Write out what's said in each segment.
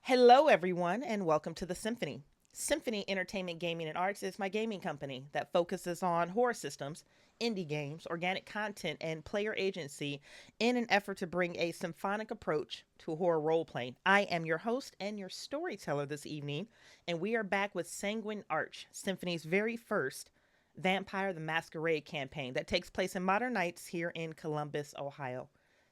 Hello, everyone, and welcome to the Symphony. Symphony Entertainment Gaming and Arts is my gaming company that focuses on horror systems, indie games, organic content, and player agency in an effort to bring a symphonic approach to horror role playing. I am your host and your storyteller this evening, and we are back with Sanguine Arch, Symphony's very first Vampire the Masquerade campaign that takes place in modern nights here in Columbus, Ohio.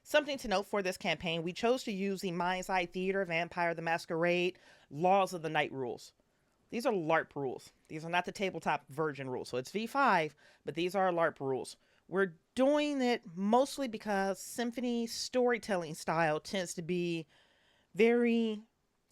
Something to note for this campaign, we chose to use the Mind's Eye Theater, Vampire the Masquerade, Laws of the Night rules. These are LARP rules. These are not the tabletop version rules. So it's V5, but these are LARP rules. We're doing it mostly because Symphony storytelling style tends to be very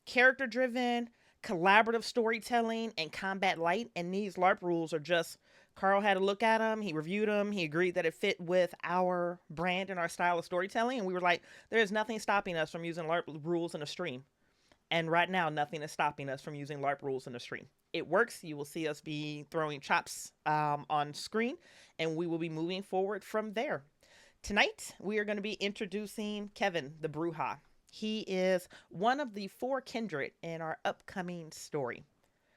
character driven, collaborative storytelling, and combat light. And these LARP rules are just Carl had a look at them, he reviewed them, he agreed that it fit with our brand and our style of storytelling. And we were like, there is nothing stopping us from using LARP rules in a stream. And right now, nothing is stopping us from using LARP rules in a stream. It works. You will see us be throwing chops on screen, and we will be moving forward from there. Tonight, we are going to be introducing Kevin the Bruja. He is one of the four kindred in our upcoming story.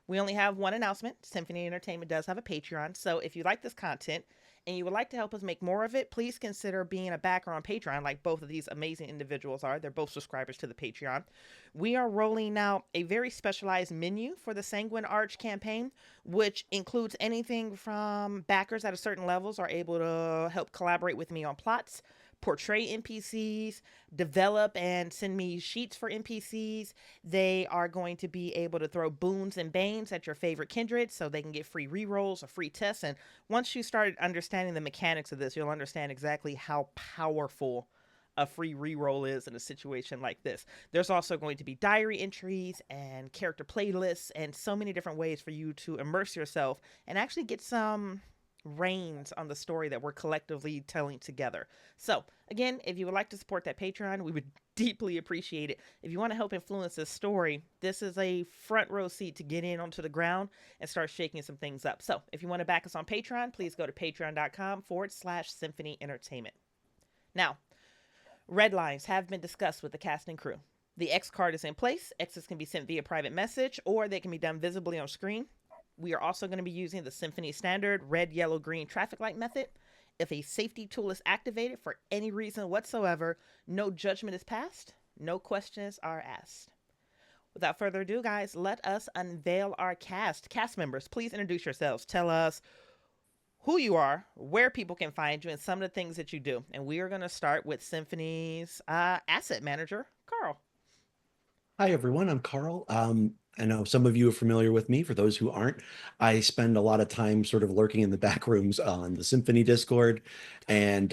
We only have one announcement. Symphony Entertainment does have a Patreon. So if you like this content and you would like to help us make more of it, please consider being a backer on Patreon like both of these amazing individuals are. They're both subscribers to the Patreon. We are rolling out a very specialized menu for the Sanguine Arch campaign, which includes anything from backers at a certain levels are able to help collaborate with me on plots, portray NPCs, develop and send me sheets for NPCs. They are going to be able to throw boons and banes at your favorite kindred so they can get free rerolls or free tests. And once you start understanding the mechanics of this, you'll understand exactly how powerful a free reroll is in a situation like this. There's also going to be diary entries and character playlists and so many different ways for you to immerse yourself and actually get some reins on the story that we're collectively telling together. So, again, if you would like to support that Patreon, we would deeply appreciate it. If you want to help influence this story, this is a front row seat to get in onto the ground and start shaking some things up. So, if you want to back us on Patreon, please go to patreon.com/Symphony Entertainment. Now, red lines have been discussed with the cast and crew. The X card is in place. X's can be sent via private message or they can be done visibly on screen. We are also going to be using the Symphony standard red, yellow, green traffic light method. If a safety tool is activated for any reason whatsoever, no judgment is passed, no questions are asked. Without further ado, guys, let us unveil our cast. Cast members, please introduce yourselves. Tell us who you are, where people can find you, and some of the things that you do. And we are going to start with Symphony's asset manager, Carl. Hi, everyone. I'm Carl. I know some of you are familiar with me. For those who aren't, I spend a lot of time sort of lurking in the back rooms on the Symphony Discord and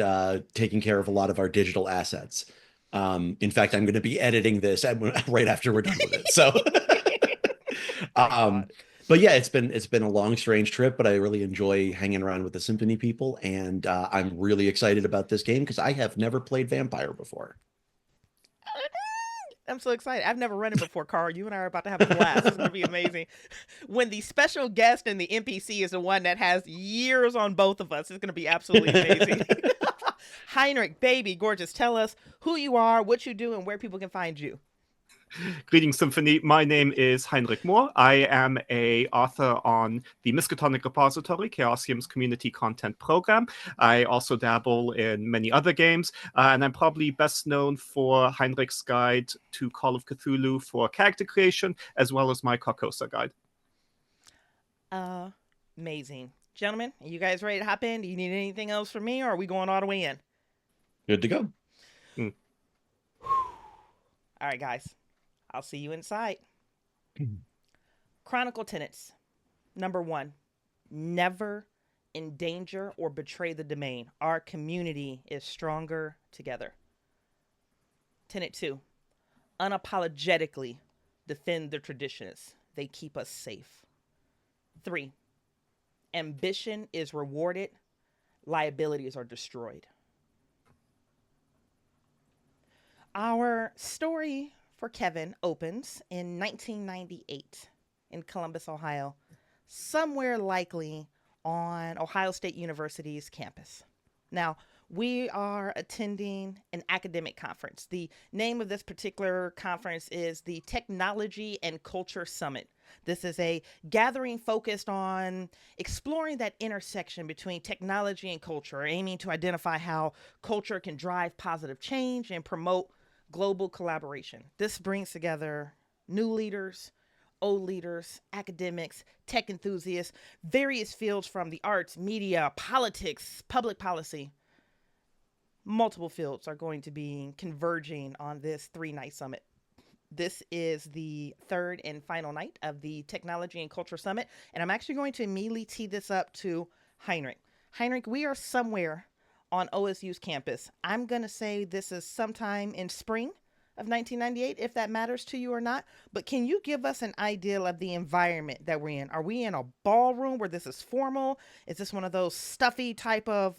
taking care of a lot of our digital assets. In fact, I'm going to be editing this right after we're done with it. So, Thank um, God. but yeah, it's been a long, strange trip, but I really enjoy hanging around with the Symphony people, and I'm really excited about this game because I have never played Vampire before. I'm so excited. I've never run it before, Carl. You and I are about to have a blast. It's going to be amazing. When the special guest and the NPC is the one that has years on both of us, it's going to be absolutely amazing. Heinrich, baby, gorgeous. Tell us who you are, what you do, and where people can find you. Greetings, Symphony. My name is Heinrich Moore. I am a author on the Miskatonic Repository, Chaosium's community content program. I also dabble in many other games, and I'm probably best known for Heinrich's Guide to Call of Cthulhu for character creation, as well as my Carcosa Guide. Amazing. Gentlemen, are you guys ready to hop in? Do you need anything else from me, or are we going all the way in? Good to go. All right, guys. I'll see you inside. Chronicle tenets. Number 1, never endanger or betray the domain. Our community is stronger together. Tenet 2, unapologetically defend the traditions. They keep us safe. 3, ambition is rewarded. Liabilities are destroyed. Our story for Kevin opens in 1998 in Columbus, Ohio, somewhere likely on Ohio State University's campus. Now, We are attending an academic conference. The name of this particular conference is the Technology and Culture Summit. This is a gathering focused on exploring that intersection between technology and culture, aiming to identify how culture can drive positive change and promote global collaboration. This brings together new leaders, old leaders, academics, tech enthusiasts, various fields from the arts, media, politics, public policy. Multiple fields are going to be converging on this 3 night summit. This is the third and final night of the Technology and Culture Summit, and I'm actually going to immediately tee this up to Heinrich. Heinrich, we are somewhere on OSU's campus. I'm going to say this is sometime in spring of 1998, if that matters to you or not. But can you give us an idea of the environment that we're in? Are we in a ballroom where this is formal? Is this one of those stuffy type of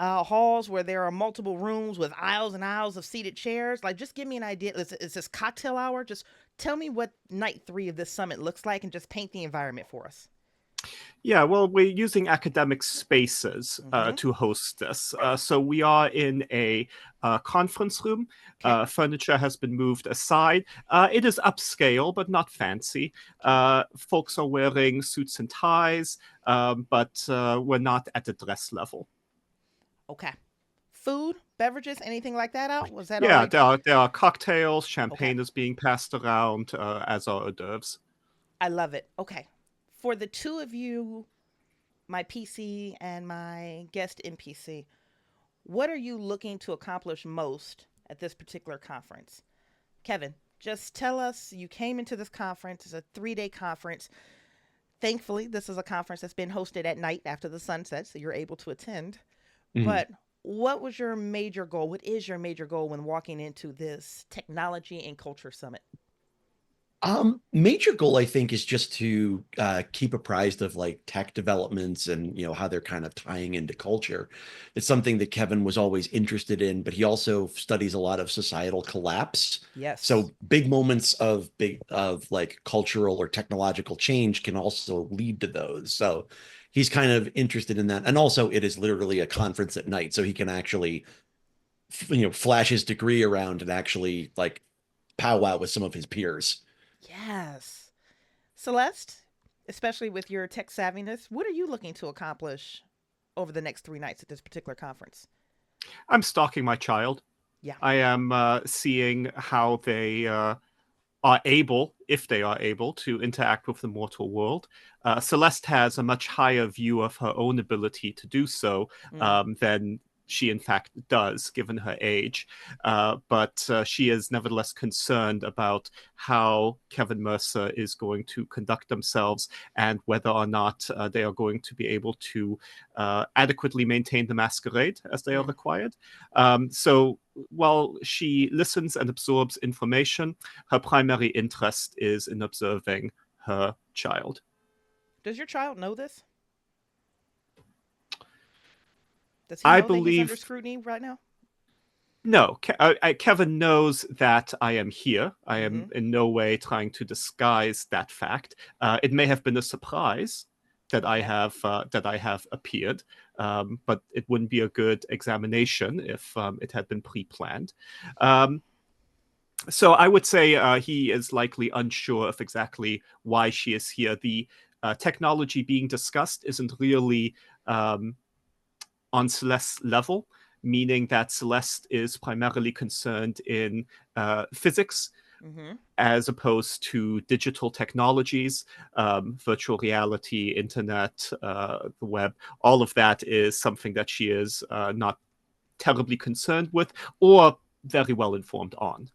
halls where there are multiple rooms with aisles and aisles of seated chairs? Like, just give me an idea. Is this cocktail hour? Just tell me what night 3 of this summit looks like and just paint the environment for us. Yeah, well, we're using academic spaces to host this. So we are in a conference room. Okay. Furniture has been moved aside. It is upscale, but not fancy. Folks are wearing suits and ties, but we're not at the dress level. Okay. Food, beverages, anything like that out? Was that Yeah, already? there are cocktails. Champagne Okay. is being passed around, as are hors d'oeuvres. I love it. Okay. For the two of you, my PC and my guest NPC, what are you looking to accomplish most at this particular conference? Kevin, just tell us, you came into this conference. It's a 3-day conference. Thankfully, this is a conference that's been hosted at night after the sun sets, so you're able to attend. Mhm. But what was your major goal? What is your major goal when walking into this Technology and Culture Summit? Major goal, I think, is just to keep apprised of like tech developments and how they're kind of tying into culture. It's something that Kevin was always interested in, but he also studies a lot of societal collapse. Yes. So big moments of like cultural or technological change can also lead to those. So he's kind of interested in that. And also it is literally a conference at night, so he can actually flash his degree around and actually like powwow with some of his peers. Yes. Celeste, especially with your tech savviness, what are you looking to accomplish over the next 3 nights at this particular conference? I'm stalking my child. Yeah. I am seeing how they are able, if they are able, to interact with the mortal world. Celeste has a much higher view of her own ability to do so Mm. than she in fact does, given her age. But she is nevertheless concerned about how Kevin Mercer is going to conduct themselves and whether or not they are going to be able to adequately maintain the masquerade as they are Mm. required. So while she listens and absorbs information, her primary interest is in observing her child. Does your child know this? Does he I know that he's under believe scrutiny right now? no. Kevin knows that I am here. I Mm-hmm. am in no way trying to disguise that fact. It may have been a surprise that Okay. that I have appeared, but it wouldn't be a good examination if it had been pre-planned. So I would say he is likely unsure of exactly why she is here. The technology being discussed isn't really on Celeste's level, meaning that Celeste is primarily concerned in physics Mm-hmm. as opposed to digital technologies, virtual reality, internet, the web. All of that is something that she is not terribly concerned with or very well informed on.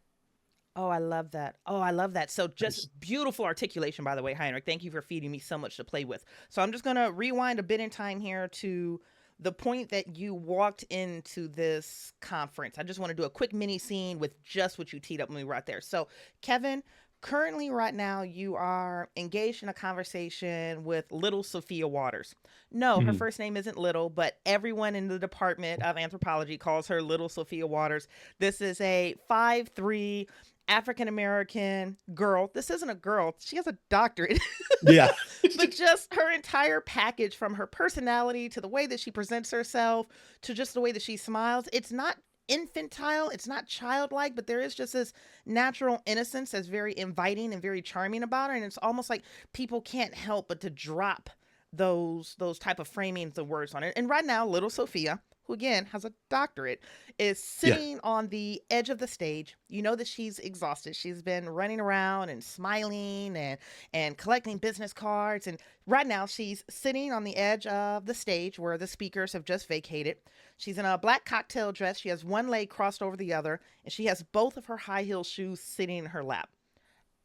Oh, I love that. Oh, I love that. So just Nice. beautiful articulation, by the way, Heinrich. Thank you for feeding me so much to play with. So I'm just going to rewind a bit in time here to the point that you walked into this conference. I just want to do a quick mini scene with just what you teed up when we were out there. So, Kevin, currently right now you are engaged in a conversation with little Sophia Waters. No, her Mhm. first name isn't Little, but everyone in the Department of Anthropology calls her Little Sophia Waters. This is a 5'3" African American girl. This isn't a girl. She has a doctorate. Yeah. But just her entire package, from her personality to the way that she presents herself to just the way that she smiles, it's not infantile, it's not childlike, but there is just this natural innocence that's very inviting and very charming about her. And it's almost like people can't help but to drop those type of framings of words on it. And right now, little Sophia, who again has a doctorate, is Yeah. sitting on the edge of the stage. You know that she's exhausted. She's been running around and smiling and collecting business cards. And right now, she's sitting on the edge of the stage where the speakers have just vacated. She's in a black cocktail dress. She has one leg crossed over the other, and she has both of her high heel shoes sitting in her lap.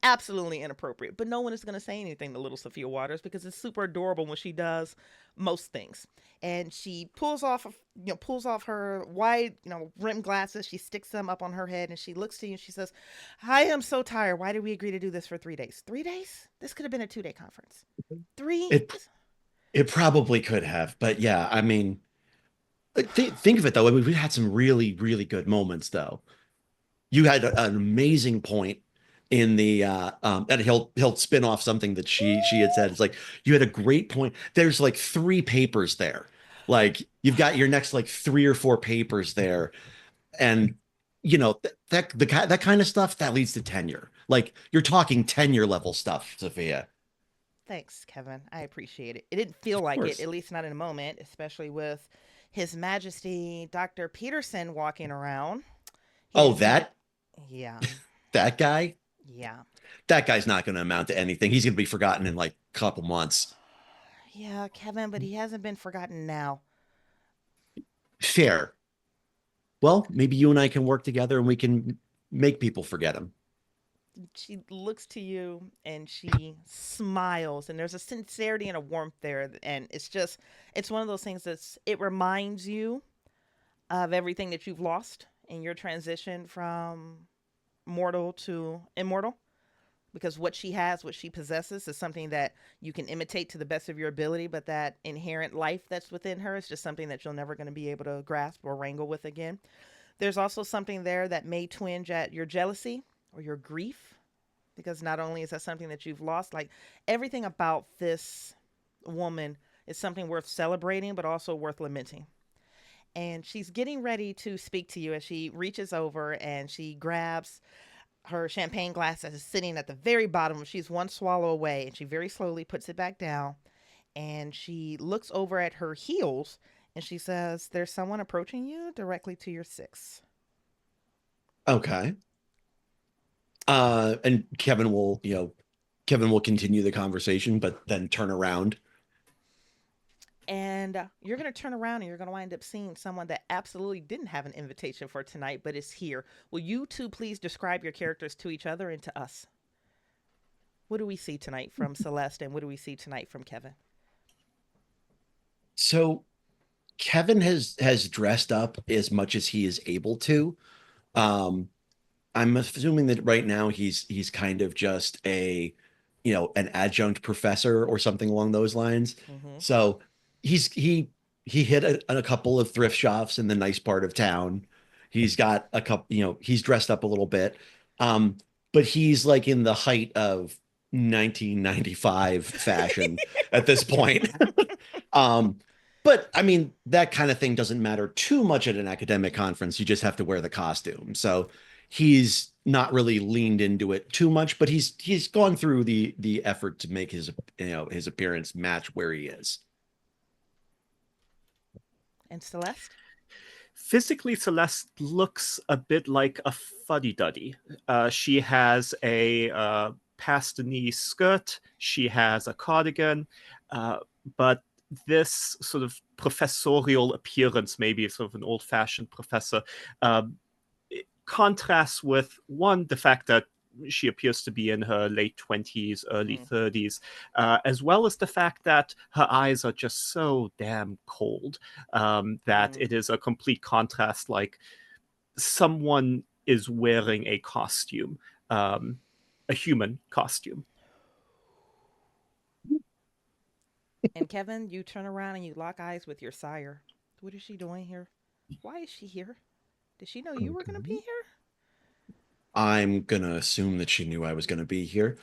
Absolutely inappropriate, but no one is going to say anything to little Sophia Waters because it's super adorable when she does most things. And she pulls off her wide, rimmed glasses. She sticks them up on her head and she looks to you and she says, "I am so tired. Why did we agree to do this for 3 days? 3 days? This could have been a 2-day conference. Three? It it probably could have, but yeah, I mean, think of it though. I mean, we had some really, really good moments though. You had an amazing point in the and he'll spin off something that she had said. It's like you had a great point. There's like 3 papers there. Like you've got your next like 3 or 4 papers there, and that kind of stuff that leads to tenure. Like you're talking tenure level stuff, Sophia. Thanks, Kevin. I appreciate it. It didn't feel Of like it, course. at least not in a moment, especially with His Majesty Dr. Peterson walking around. He Oh, didn't seem to. that Yeah, that guy. yeah, That guy's not going to amount to anything. He's going to be forgotten in like a couple months. yeah, Kevin, but he hasn't been forgotten now. Fair. Well, maybe you and I can work together and we can make people forget him. She looks to you and she smiles, and there's a sincerity and a warmth there. And it's one of those things it reminds you of everything that you've lost in your transition from mortal to immortal. Because what she has, what she possesses, is something that you can imitate to the best of your ability, but that inherent life that's within her is just something that you're never going to be able to grasp or wrangle with again. There's also something there that may twinge at your jealousy or your grief, because not only is that something that you've lost, like everything about this woman is something worth celebrating, but also worth lamenting. And she's getting ready to speak to you as she reaches over and she grabs her champagne glass that is sitting at the very bottom. She's one swallow away, and she very slowly puts it back down. And she looks over at her heels and she says, "There's someone approaching you directly to your 6." Okay. And Kevin will continue the conversation, but then turn around. And you're going to turn around and you're going to wind up seeing someone that absolutely didn't have an invitation for tonight, but is here. Will you two please describe your characters to each other and to us? What do we see tonight from Celeste, and what do we see tonight from Kevin? So Kevin has dressed up as much as he is able to. Um, I'm assuming that right now he's kind of just an adjunct professor or something along those lines. Mm-hmm. So he's he hit a couple of thrift shops in the nice part of town. He's got a couple, he's dressed up a little bit. Um, but he's like in the height of 1995 fashion at this point. Um, but I mean, that kind of thing doesn't matter too much at an academic conference. You just have to wear the costume. So he's not really leaned into it too much, but he's gone through the effort to make his appearance match where he is. And Celeste? Physically, Celeste looks a bit like a fuddy-duddy. She has a past-the-knee skirt. She has a cardigan, but this sort of professorial appearance, maybe sort of an old-fashioned professor, contrasts with, one, the fact that she appears to be in her late 20s, early 30s, as well as the fact that her eyes are just so damn cold that it is a complete contrast, like someone is wearing a costume, a human costume. And Kevin, you turn around and you lock eyes with your sire. What is she doing here? Why is she here? Did she know you were going to be Okay. here? I'm gonna assume that she knew I was gonna be here.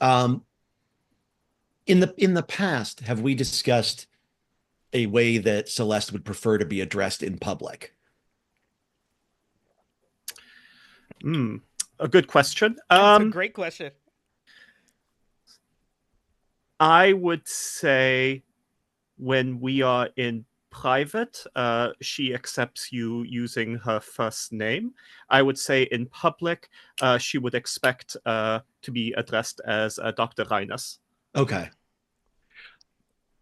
Um, in the past, have we discussed a way that Celeste would prefer to be addressed in public? A good question. That's a great question. I would say when we are in private, she accepts you using her first name. I would say in public, she would expect to be addressed as Dr. Reiners. Okay.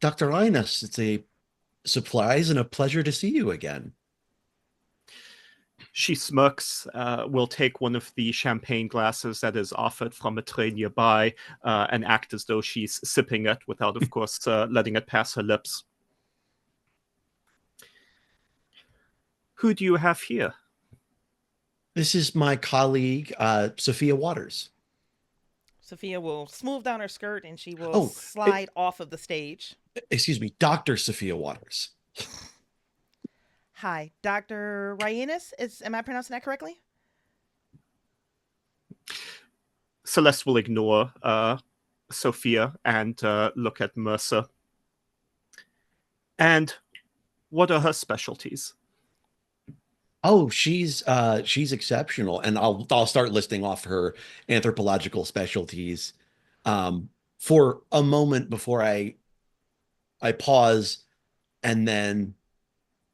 Dr. Linus, it's a surprise and a pleasure to see you again. She smirks, will take one of the champagne glasses that is offered from a tray nearby and act as though she's sipping it without, of course, letting it pass her lips. Who do you have here? This is my colleague, Sophia Waters. Sophia will smooth down her skirt and she will slide off of the stage. Excuse me, Dr. Sophia Waters. Hi, Dr. Ryanis. Am I pronouncing that correctly? Celeste will ignore Sophia and look at Mercer. And what are her specialties? Oh, she's exceptional, and I'll start listing off her anthropological specialties for a moment before I pause and then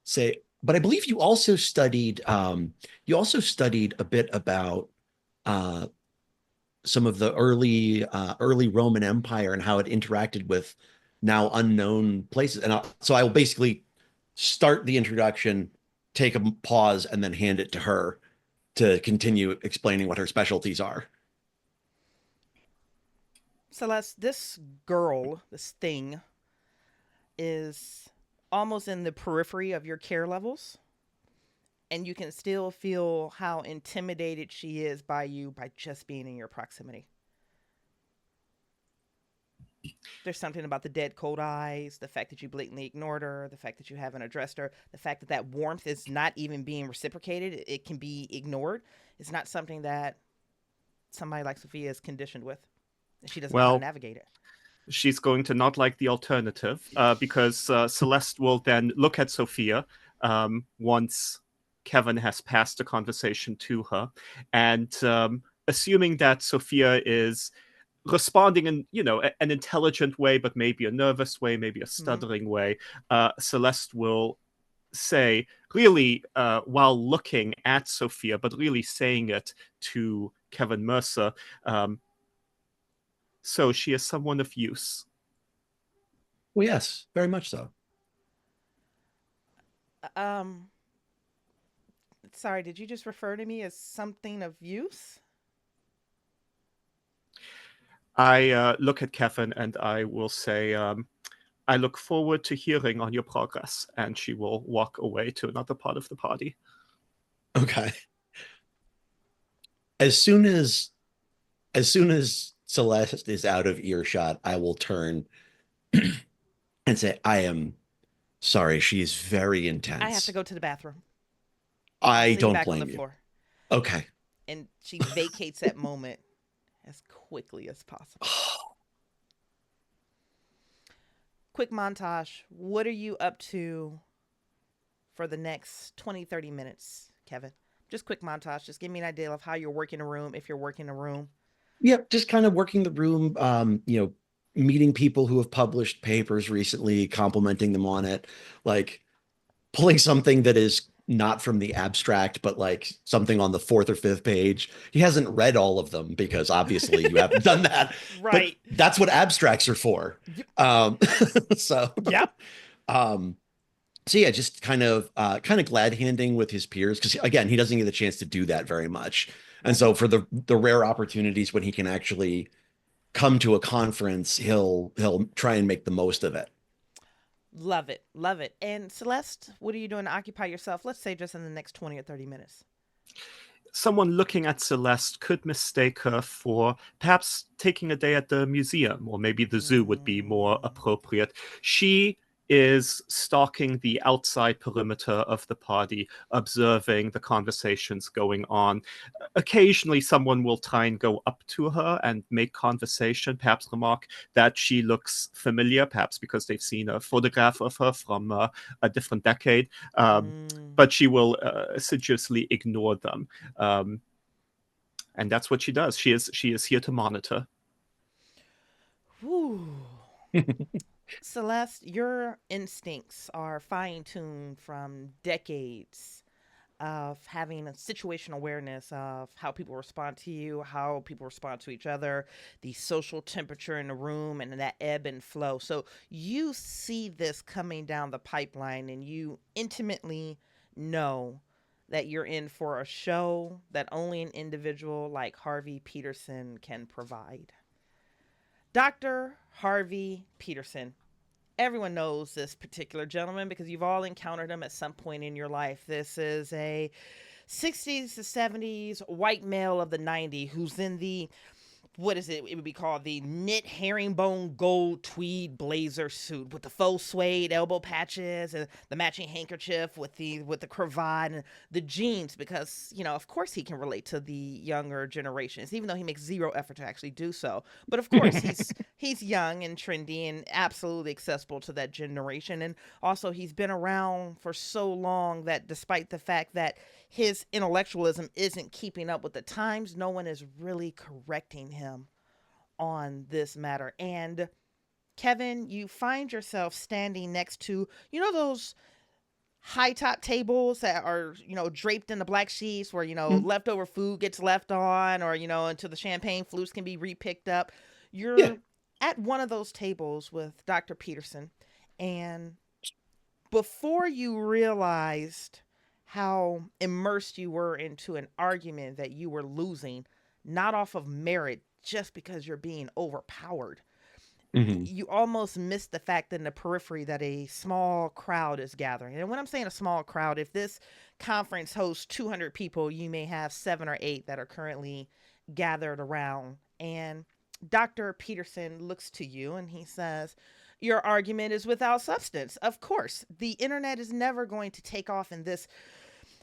say, but I believe you also studied a bit about some of the early Roman Empire and how it interacted with now unknown places. And so I will basically start the introduction, take a pause, and then hand it to her to continue explaining what her specialties are. Celeste, this girl, this thing, is almost in the periphery of your care levels. And you can still feel how intimidated she is by you by just being in your proximity. There's something about the dead cold eyes, the fact that you blatantly ignored her, the fact that you haven't addressed her, the fact that that warmth is not even being reciprocated. It can be ignored. It's not something that somebody like Sophia is conditioned with. She doesn't know how to navigate it. She's going to not like the alternative because Celeste will then look at Sophia once Kevin has passed the conversation to her, and assuming that Sophia is responding in, an intelligent way, but maybe a nervous way, maybe a stuttering way, Celeste will say, really, while looking at Sophia, but really saying it to Kevin Mercer, so she is someone of use. Well, yes, very much so. Sorry, did you just refer to me as something of use? I look at Kevin and I will say, I look forward to hearing on your progress. And she will walk away to another part of the party. Okay. As soon as Celeste is out of earshot, I will turn and say, I am sorry, she is very intense. I have to go to the bathroom. I don't back blame on the you. Floor. Okay. And she vacates that moment as quickly as possible. Quick montage. What are you up to for the next 20, 30 minutes, Kevin? Just quick montage. Just give me an idea of how you're working a room, if you're working a room. Yep, just kind of working the room, meeting people who have published papers recently, complimenting them on it, like pulling something that is not from the abstract, but like something on the 4th or 5th page. He hasn't read all of them because obviously you haven't done that. Right. But that's what abstracts are for. So, yep. So yeah, just kind of glad handing with his peers because again, he doesn't get a chance to do that very much. And so for the rare opportunities when he can actually come to a conference, he'll try and make the most of it. Love it. Love it. And Celeste, what are you doing to occupy yourself? Let's say just in the next 20 or 30 minutes. Someone looking at Celeste could mistake her for perhaps taking a day at the museum, or maybe the zoo would be more appropriate. She is stalking the outside perimeter of the party, observing the conversations going on. Occasionally, someone will try and go up to her and make conversation, perhaps remark that she looks familiar, perhaps because they've seen a photograph of her from a different decade, but she will assiduously ignore them. And that's what she does. She is here to monitor. Whew. Celeste, your instincts are fine-tuned from decades of having a situational awareness of how people respond to you, how people respond to each other, the social temperature in the room, and that ebb and flow. So you see this coming down the pipeline, and you intimately know that you're in for a show that only an individual like Harvey Peterson can provide. Dr. Harvey Peterson. Everyone knows this particular gentleman because you've all encountered him at some point in your life. This is a 60s to 70s white male of the 90s who's in the, what is it? It would be called the knit herringbone gold tweed blazer suit with the faux suede elbow patches and the matching handkerchief with the cravat and the jeans, because, you know, of course he can relate to the younger generations, even though he makes zero effort to actually do so. But of course he's young and trendy and absolutely accessible to that generation. And also he's been around for so long that despite the fact that his intellectualism isn't keeping up with the times, no one is really correcting him on this matter. And Kevin, you find yourself standing next to, you know, those high top tables that are, you know, draped in the black sheets where, you know, leftover food gets left on, or, you know, until the champagne flutes can be repicked up. You're at one of those tables with Dr. Peterson, and before you realized how immersed you were into an argument that you were losing, not off of merit, just because you're being overpowered. You almost missed the fact in the periphery that a small crowd is gathering. And when I'm saying a small crowd, if this conference hosts 200 people, you may have 7 or 8 that are currently gathered around. And Dr. Peterson looks to you and he says, your argument is without substance. Of course, the internet is never going to take off in this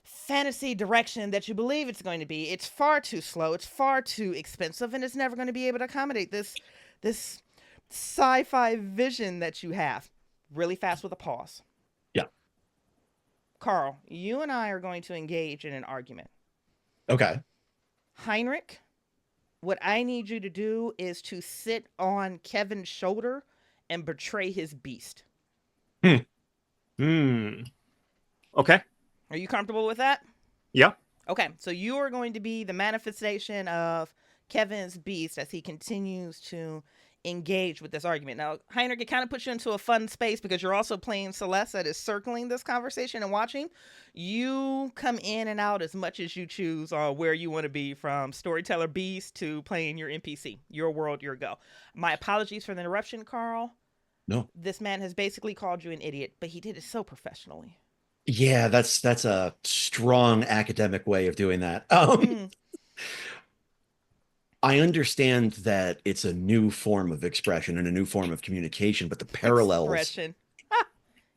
fantasy direction that you believe it's going to be. It's far too slow, it's far too expensive, and it's never going to be able to accommodate this sci-fi vision that you have. Really fast with a pause. Yeah. Carl, you and I are going to engage in an argument. Okay. Heinrich, what I need you to do is to sit on Kevin's shoulder and betray his beast. Okay. Are you comfortable with that? Yeah. Okay, so you are going to be the manifestation of Kevin's beast as he continues to engage with this argument. Now, Heinrich, it kind of puts you into a fun space because you're also playing Celeste that is circling this conversation and watching. You come in and out as much as you choose on where you want to be, from Storyteller Beast to playing your NPC. Your world, your go. My apologies for the interruption, Carl. No. This man has basically called you an idiot, but he did it so professionally. Yeah, that's a strong academic way of doing that. I understand that it's a new form of expression and a new form of communication, but the parallels. Expression.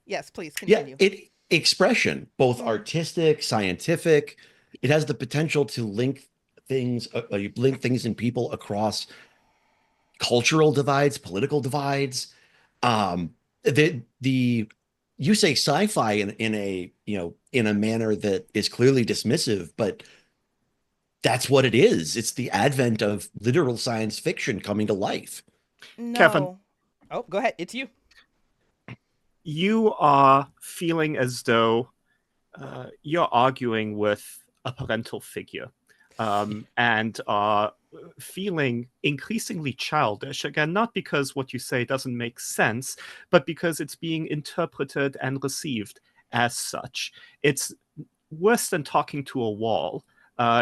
Yes, please continue. Yeah, expression, both artistic, scientific. It has the potential to link things in people across cultural divides, political divides. You say sci-fi in a manner that is clearly dismissive, but that's what it is. It's the advent of literal science fiction coming to life. No. Kevin. Oh, go ahead. It's you. You are feeling as though you're arguing with a parental figure, and are feeling increasingly childish. Again, not because what you say doesn't make sense, but because it's being interpreted and received as such. It's worse than talking to a wall.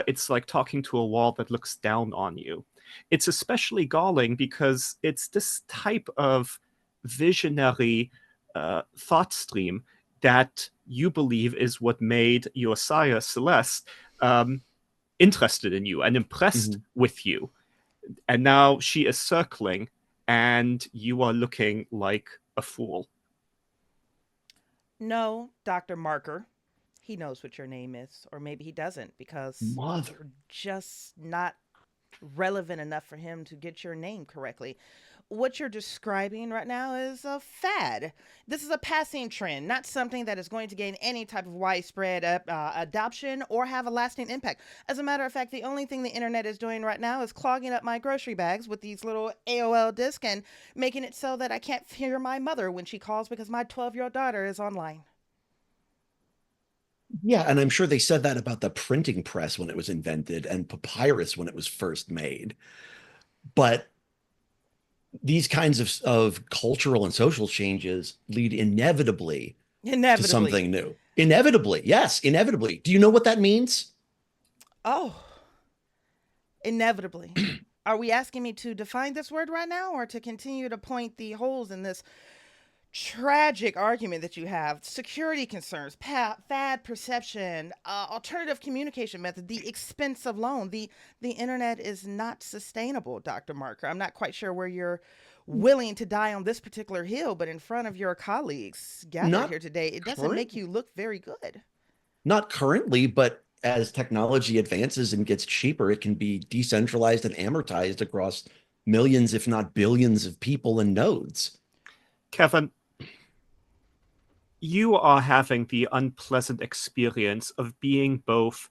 It's like talking to a wall that looks down on you. It's especially galling because it's this type of visionary thought stream that you believe is what made your sire, Celeste, interested in you and impressed with you. And now she is circling and you are looking like a fool. No, Dr. Marker. He knows what your name is, or maybe he doesn't because Mother. you're just not relevant enough for him to get your name correctly. What you're describing right now is a fad. This is a passing trend, not something that is going to gain any type of widespread adoption or have a lasting impact. As a matter of fact, the only thing the internet is doing right now is clogging up my grocery bags with these little AOL discs and making it so that I can't hear my mother when she calls because my 12-year-old daughter is online. Yeah, and I'm sure they said that about the printing press when it was invented and papyrus when it was first made. But these kinds of cultural and social changes lead inevitably to Inevitably. something new. Inevitably, yes, inevitably. Do you know what that means? Oh, inevitably. Are we asking me to define this word right now or to continue to point the holes in this tragic argument that you have? Security concerns, fad perception, alternative communication method, the expense of loan. The internet is not sustainable, Dr. Marker. I'm not quite sure where you're willing to die on this particular hill, but in front of your colleagues gathered Not here today, it doesn't current, make you look very good. not currently, but as technology advances and gets cheaper, it can be decentralized and amortized across millions, if not billions, of people and nodes. Kevin, you are having the unpleasant experience of being both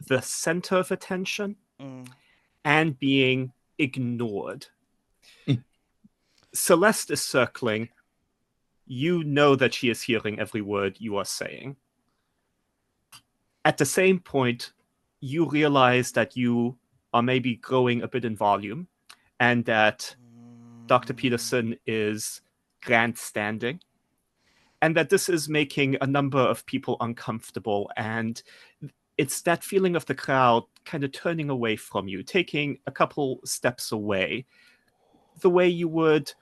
the center of attention Mm. and being ignored. Celeste is circling. You know that she is hearing every word you are saying. At the same point, you realize that you are maybe growing a bit in volume and that Dr. Peterson is grandstanding, and that this is making a number of people uncomfortable. And it's that feeling of the crowd kind of turning away from you, taking a couple steps away, the way you would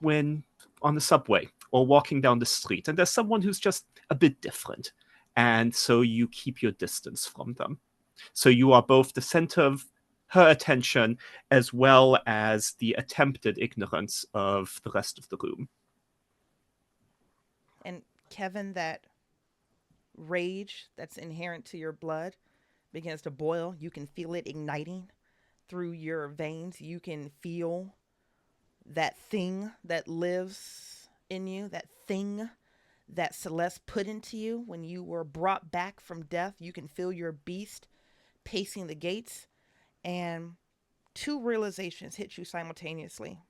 when on the subway or walking down the street. And there's someone who's just a bit different. And so you keep your distance from them. So you are both the center of her attention as well as the attempted ignorance of the rest of the room. And Kevin, that rage that's inherent to your blood begins to boil. You can feel it igniting through your veins. You can feel that thing that lives in you, that thing that Celeste put into you when you were brought back from death. You can feel your beast pacing the gates, and two realizations hit you simultaneously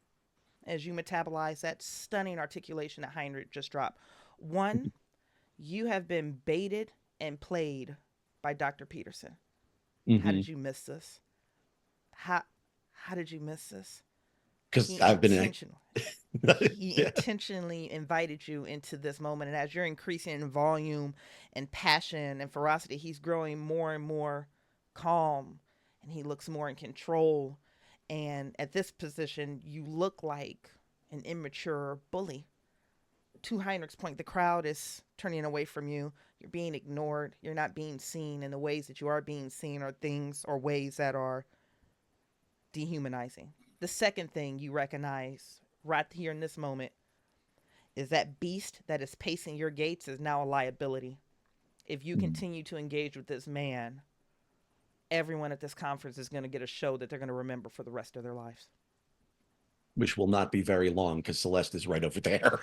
as you metabolize that stunning articulation that Heinrich just dropped. One, you have been baited and played by Dr. Peterson. How Mm-hmm. did you miss this? How did you miss this? Because He I've been intentional. He yeah. intentionally invited you into this moment, and as you're increasing in volume and passion and ferocity, he's growing more and more calm, and he looks more in control. And at this position, you look like an immature bully. To Heinrich's point, the crowd is turning away from you. You're being ignored. You're not being seen, and the ways that you are being seen are things or ways that are dehumanizing. The second thing you recognize right here in this moment is that beast that is pacing your gates is now a liability. If you continue to engage with this man, everyone at this conference is going to get a show that they're going to remember for the rest of their lives. Which will not be very long because Celeste is right over there.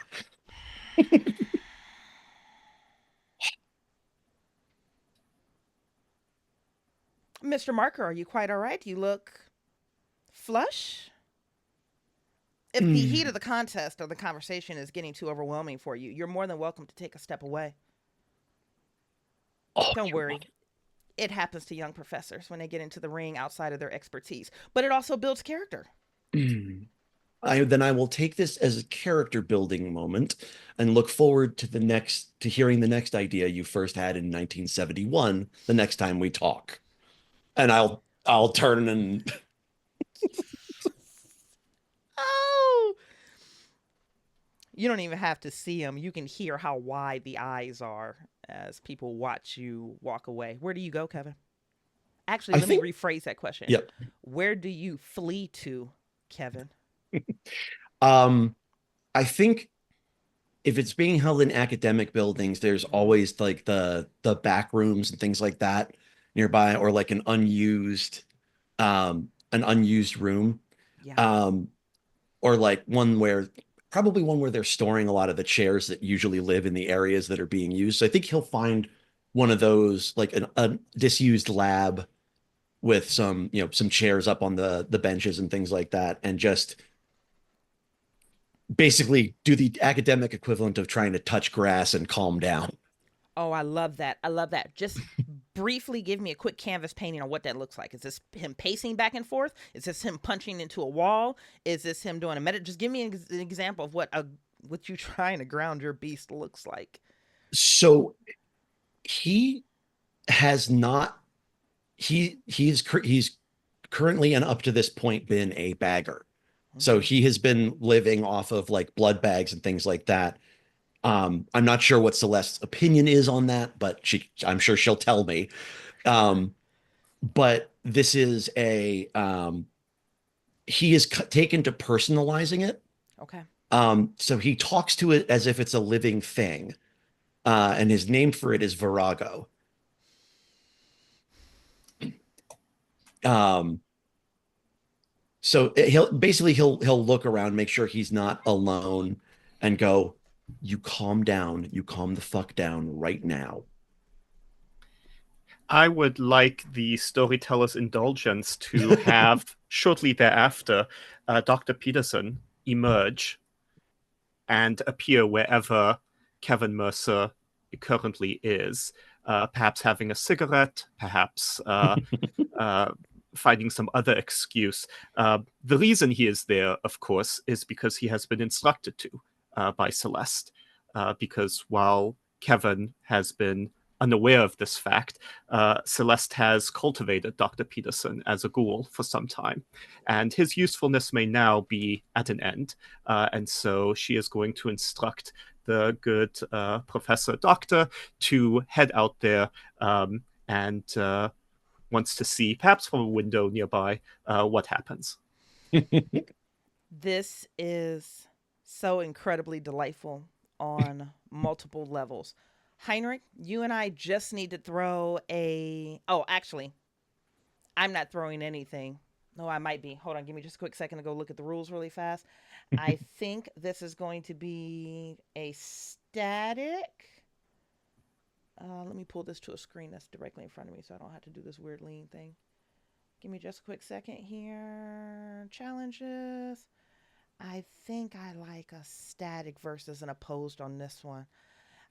Mr. Marker, are you quite all right? You look flush. If the heat of the contest or the conversation is getting too overwhelming for you, you're more than welcome to take a step away. Oh, Don't worry. It happens to young professors when they get into the ring outside of their expertise, but it also builds character. then I will take this as a character building moment and look forward to hearing the next idea you first had in 1971 the next time we talk. And I'll turn and Oh, you don't even have to see them. You can hear how wide the eyes are as people watch you walk away. Where do you go, Kevin? Actually, let me rephrase that question. Yep. Where do you flee to, Kevin? I think if it's being held in academic buildings, there's always like the back rooms and things like that nearby, or like an unused room. Yeah. Um, or like probably one where they're storing a lot of the chairs that usually live in the areas that are being used. So I think he'll find one of those, like a disused lab with some chairs up on the benches and things like that, and just basically do the academic equivalent of trying to touch grass and calm down. Oh, I love that. I love that. Just briefly give me a quick canvas painting on what that looks like. Is this him pacing back and forth? Is this him punching into a wall? Is this him doing a Just give me an example of what you trying to ground your beast looks like. So he has not he's currently and up to this point been a bagger. So Mm-hmm. he has been living off of like blood bags and things like that. I'm not sure what Celeste's opinion is on that, but I'm sure she'll tell me. Sure. Um, but this is he is taken to personalizing it. Okay. So he talks to it as if it's a living thing. And his name for it is Virago. Um, so he'll look around, make sure he's not alone, and go, "You calm down. You calm the fuck down right now." I would like the storyteller's indulgence to have shortly thereafter Dr. Peterson emerge and appear wherever Kevin Mercer currently is, perhaps having a cigarette, perhaps finding some other excuse. The reason he is there, of course, is because he has been instructed to by Celeste. Because while Kevin has been unaware of this fact, Celeste has cultivated Dr. Peterson as a ghoul for some time, and his usefulness may now be at an end. And so she is going to instruct the good Professor Doctor to head out there and wants to see, perhaps from a window nearby, what happens. This is so incredibly delightful on multiple levels. Heinrich, you and I just need to throw a. Oh, actually, I'm not throwing anything. No, I might be. Hold on, give me just a quick second to go look at the rules really fast. I think this is going to be a static. Let me pull this to a screen that's directly in front of me so I don't have to do this weird lean thing. Give me just a quick second here. Challenges. I think I like a static versus an opposed on this one.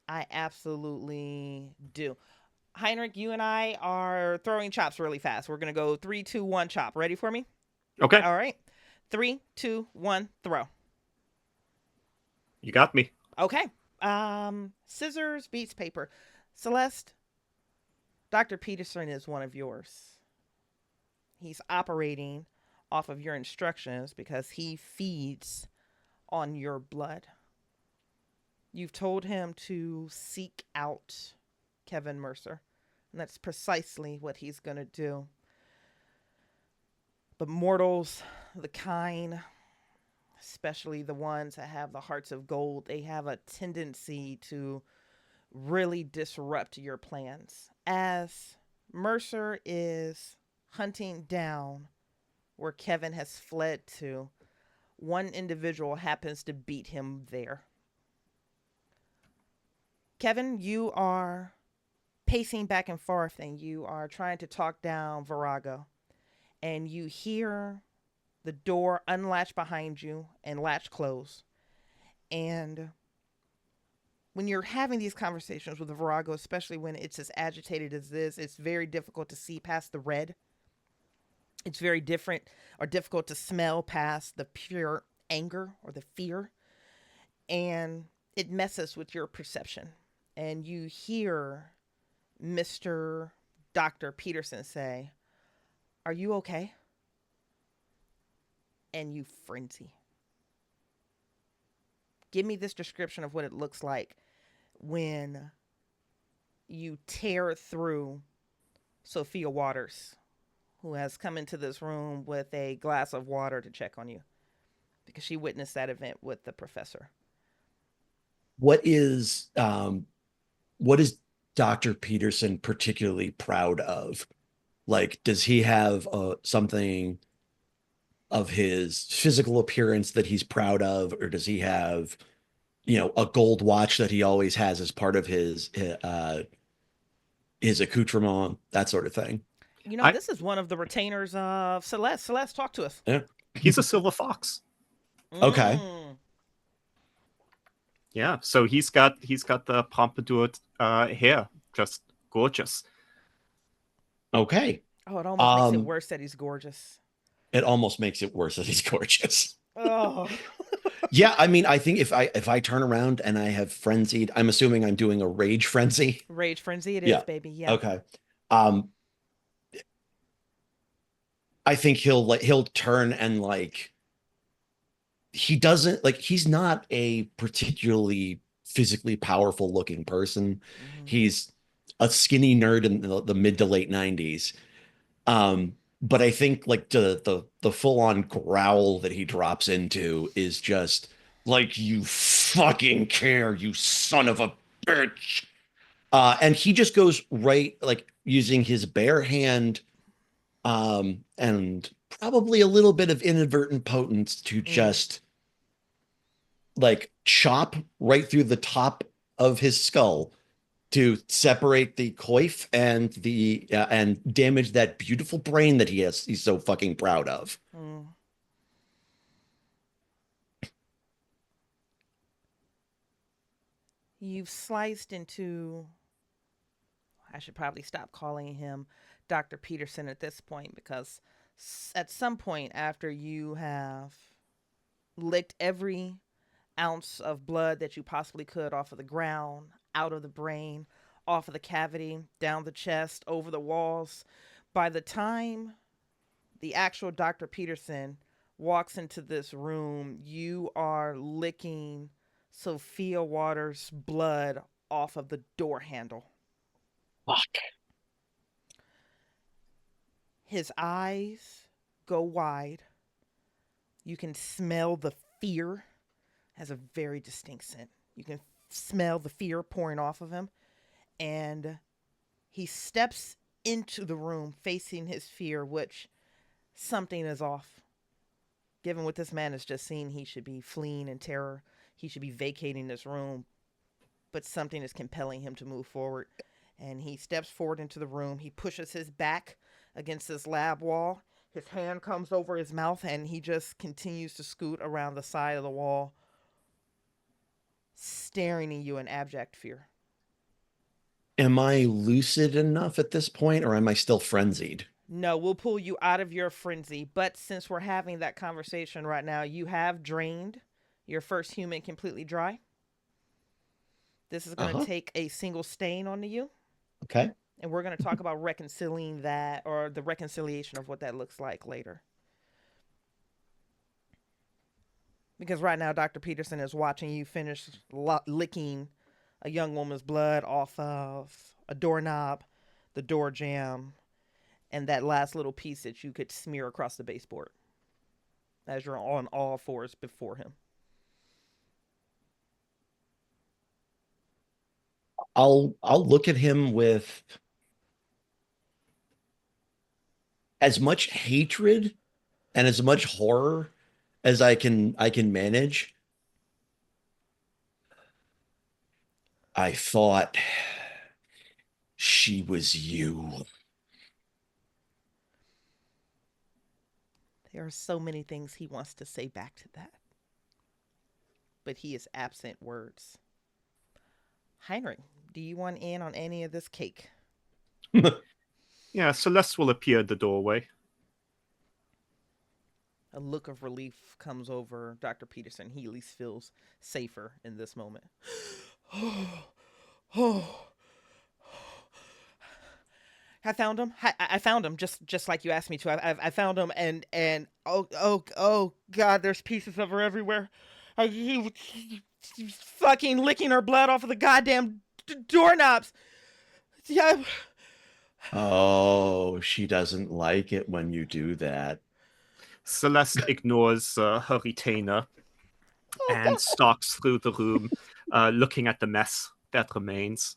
I absolutely do. Heinrich, you and I are throwing chops really fast. We're going to go 3, 2, 1, chop. Ready for me? Okay. All right. 3, 2, 1, throw. You got me. Okay. Scissors beats paper. Celeste, Dr. Peterson is one of yours. He's operating off of your instructions because he feeds on your blood. You've told him to seek out Kevin Mercer, and that's precisely what he's going to do. But mortals, the kind, especially the ones that have the hearts of gold, they have a tendency to really disrupt your plans. As Mercer is hunting down where Kevin has fled to, one individual happens to beat him there. Kevin, you are pacing back and forth and you are trying to talk down Virago. And you hear the door unlatch behind you and latch close. And when you're having these conversations with the Virago, especially when it's as agitated as this, it's very difficult to see past the red. It's very difficult to smell past the pure anger or the fear. And it messes with your perception. And you hear Mr. Dr. Peterson say, "Are you okay?" And you frenzy. Give me this description of what it looks like when you tear through Sophia Waters, who has come into this room with a glass of water to check on you because she witnessed that event with the professor. what is Dr. Peterson particularly proud of? Like, does he have something of his physical appearance that he's proud of, or does he have, a gold watch that he always has as part of his accoutrement, that sort of thing? I This is one of the retainers of Celeste. Celeste, talk to us. Yeah. He's a silver fox. Okay. Mm. Yeah, so he's got the pompadour hair, just gorgeous. Okay. Oh, it almost makes it Um, worse that he's gorgeous. it almost makes it worse that he's gorgeous. Oh. Yeah, I mean, I think if I turn around and I have frenzied, I'm assuming I'm doing a rage frenzy. Rage frenzy it is, Yeah. baby. Yeah. Okay. Um, I think he'll turn and he doesn't he's not a particularly physically powerful looking person. Mm-hmm. He's a skinny nerd in the mid to late 90s. But I think the full on growl that he drops into is just like, you fucking care, you son of a bitch. And he just goes right, using his bare hand, and probably a little bit of inadvertent potence to Mm. just chop right through the top of his skull to separate the coif and damage that beautiful brain that he's so fucking proud of. Mm. You've sliced into. I should probably stop calling him Dr. Peterson at this point, because at some point after you have licked every ounce of blood that you possibly could off of the ground, out of the brain, off of the cavity, down the chest, over the walls, by the time the actual Dr. Peterson walks into this room, you are licking Sophia Waters' blood off of the door handle. Fuck. His eyes go wide. You can smell the fear. Has a very distinct scent. You can smell the fear pouring off of him. And he steps into the room facing his fear, which something is off. Given what this man has just seen, he should be fleeing in terror. He should be vacating this room. But something is compelling him to move forward. And he steps forward into the room. He pushes his back against this lab wall. His hand comes over his mouth, and he just continues to scoot around the side of the wall, staring at you in abject fear. Am I lucid enough at this point, or am I still frenzied? No, we'll pull you out of your frenzy. But since we're having that conversation right now, you have drained your first human completely dry. This is going to take a single stain onto you. Okay. And we're going to talk about reconciling that, or the reconciliation of what that looks like later. Because right now, Dr. Peterson is watching you finish licking a young woman's blood off of a doorknob, the door jamb, and that last little piece that you could smear across the baseboard as you're on all fours before him. I'll look at him with as much hatred and as much horror as I can manage. I thought she was you. There are so many things he wants to say back to that, but he is absent words. Heinrich, do you want in on any of this cake? Yeah, Celeste will appear at the doorway. A look of relief comes over Dr. Peterson. He at least feels safer in this moment. I found him. I found him just like you asked me to. I found him, and oh God, there's pieces of her everywhere. He's fucking licking her blood off of the goddamn doorknobs. Yeah. Oh, she doesn't like it when you do that. Celeste ignores her retainer and stalks through the room, looking at the mess that remains.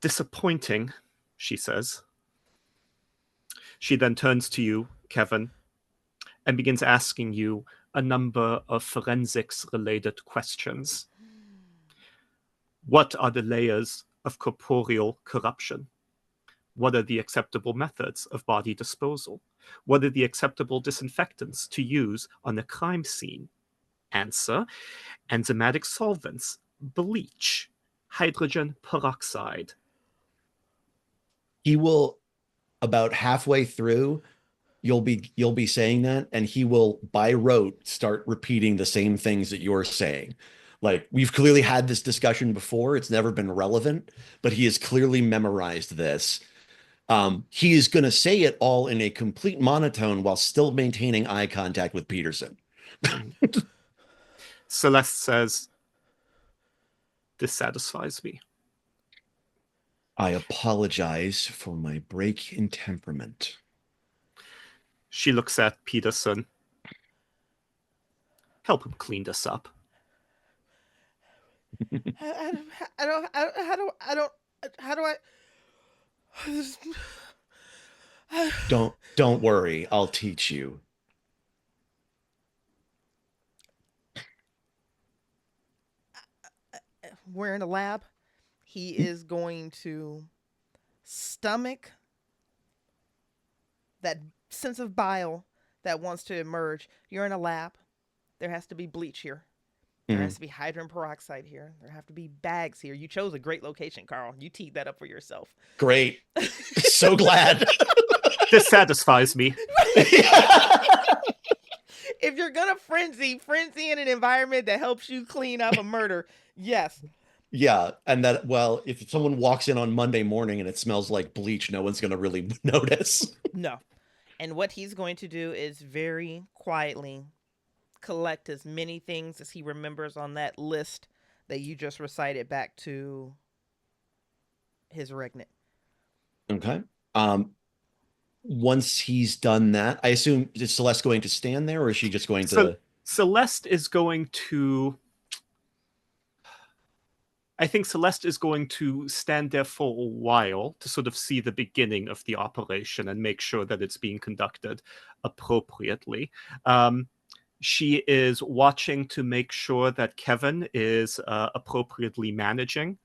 Disappointing, she says. She then turns to you, Kevin, and begins asking you a number of forensics-related questions. What are the layers of corporeal corruption? What are the acceptable methods of body disposal? What are the acceptable disinfectants to use on a crime scene? Answer: enzymatic solvents, bleach, hydrogen peroxide. He will, about halfway through, you'll be saying that, and he will by rote start repeating the same things that you're saying. Like, we've clearly had this discussion before, it's never been relevant, but he has clearly memorized this. He is going to say it all in a complete monotone while still maintaining eye contact with Peterson. Celeste says, "This satisfies me." I apologize for my break in temperament. She looks at Peterson. Help him clean this up. How do I? Don't worry, I'll teach you. We're in a lab. He is going to stomach that sense of bile that wants to emerge. You're in a lab. There has to be bleach here. There has to be hydrogen peroxide here. There have to be bags here. You chose a great location, Carl. You teed that up for yourself. Great. So glad. This satisfies me. If you're gonna frenzy in an environment that helps you clean up a murder, yes. Yeah, and that, well, if someone walks in on Monday morning and it smells like bleach, no one's going to really notice. No. And what he's going to do is very quietly collect as many things as he remembers on that list that you just recited back to his regnant. Okay. Once he's done that, I assume, is Celeste going to stand there, or is she just going to... Celeste is going to... I think Celeste is going to stand there for a while to sort of see the beginning of the operation and make sure that it's being conducted appropriately. She is watching to make sure that Kevin is appropriately managing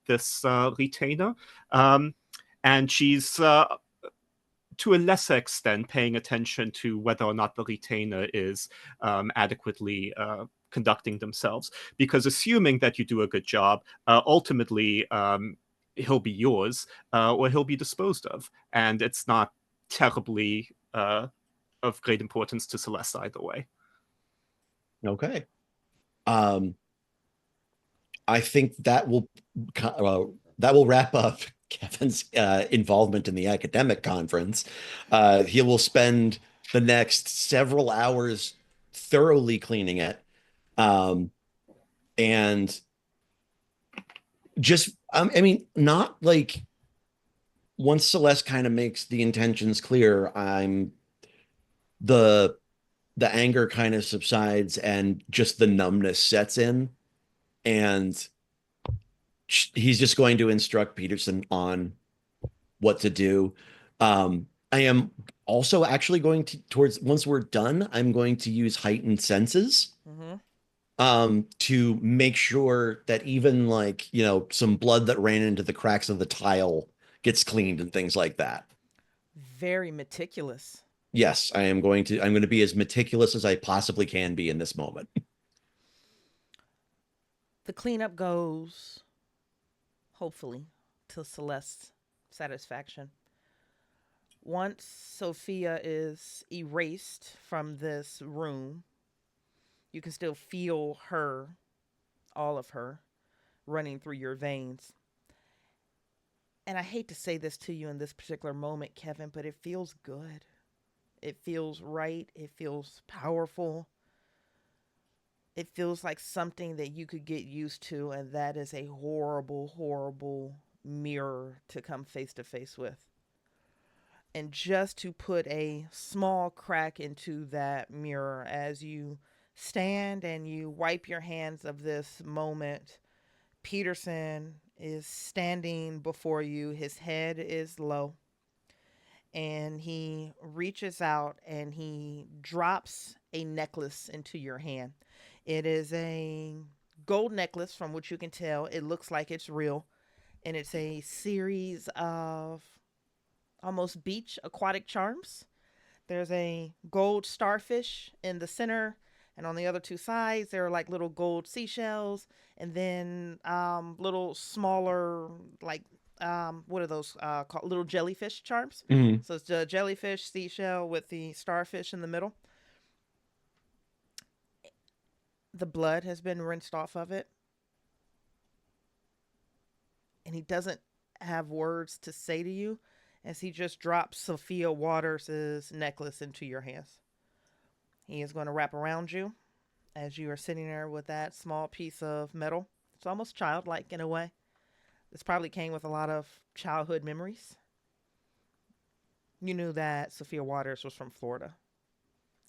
this retainer. And she's, to a lesser extent, paying attention to whether or not the retainer is adequately conducting themselves, because assuming that you do a good job, ultimately he'll be yours or he'll be disposed of, and it's not terribly of great importance to Celeste either way. Okay. I think that will wrap up Kevin's involvement in the academic conference. He will spend the next several hours thoroughly cleaning it. And just, I mean, not like, once Celeste kind of makes the intentions clear, the anger kind of subsides and just the numbness sets in, and he's just going to instruct Peterson on what to do. I am also actually going to, once we're done, I'm going to use heightened senses. To make sure that even, like, some blood that ran into the cracks of the tile gets cleaned and things like that. Very meticulous. Yes, I'm going to be as meticulous as I possibly can be in this moment. The cleanup goes, hopefully, to Celeste's satisfaction. Once Sophia is erased from this room, you can still feel her, all of her, running through your veins. And I hate to say this to you in this particular moment, Kevin, but it feels good. It feels right. It feels powerful. It feels like something that you could get used to, and that is a horrible, horrible mirror to come face to face with. And just to put a small crack into that mirror as you stand and you wipe your hands of this moment, Peterson is standing before you. His head is low, and he reaches out and he drops a necklace into your hand. It is a gold necklace, from which you can tell it looks like it's real, and it's a series of almost beach aquatic charms. There's a gold starfish in the center, and on the other two sides, there are like little gold seashells, and then little smaller, like, what are those called? Little jellyfish charms. Mhm. So it's the jellyfish seashell with the starfish in the middle. The blood has been rinsed off of it, and he doesn't have words to say to you as he just drops Sophia Waters' necklace into your hands. He is going to wrap around you as you are sitting there with that small piece of metal. It's almost childlike in a way. This probably came with a lot of childhood memories. You knew that Sophia Waters was from Florida.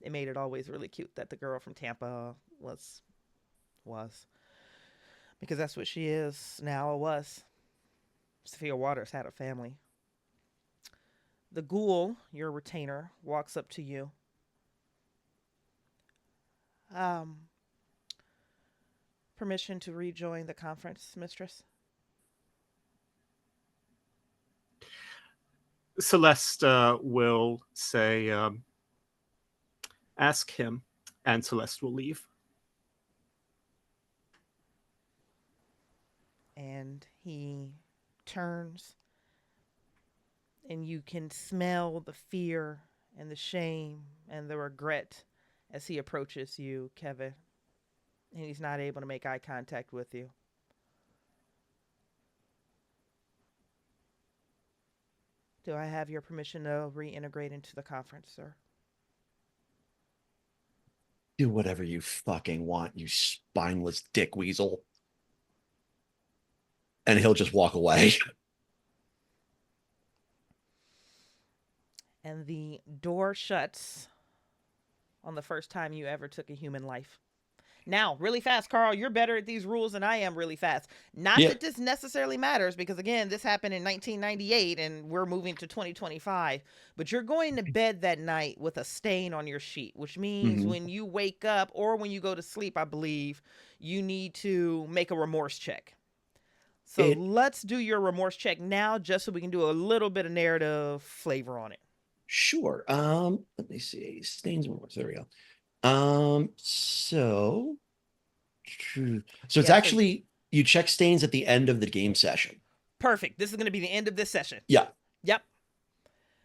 It made it always really cute that the girl from Tampa was because that's what she is now. It was. Sophia Waters had a family. The ghoul, your retainer, walks up to you. Um, Permission to rejoin the conference, mistress? Celeste will say, ask him, and Celeste will leave. And he turns, and you can smell the fear and the shame and the regret as he approaches you, Kevin. And he's not able to make eye contact with you. Do I have your permission to reintegrate into the conference, sir? Do whatever you fucking want, you spineless dick weasel. And he'll just walk away. And the door shuts on the first time you ever took a human life. Now, really fast, Carl, you're better at these rules than I am really fast. Not Yeah. that this necessarily matters, because again, this happened in 1998 and we're moving to 2025. But you're going to bed that night with a stain on your sheet, which means when you wake up or when you go to sleep, I believe, you need to make a remorse check. So let's do your remorse check now, just so we can do a little bit of narrative flavor on it. Sure. Let me see. Stains and remorse. There we go. So it's actually, you check stains at the end of the game session. Perfect. This is going to be the end of this session. Yeah. Yep.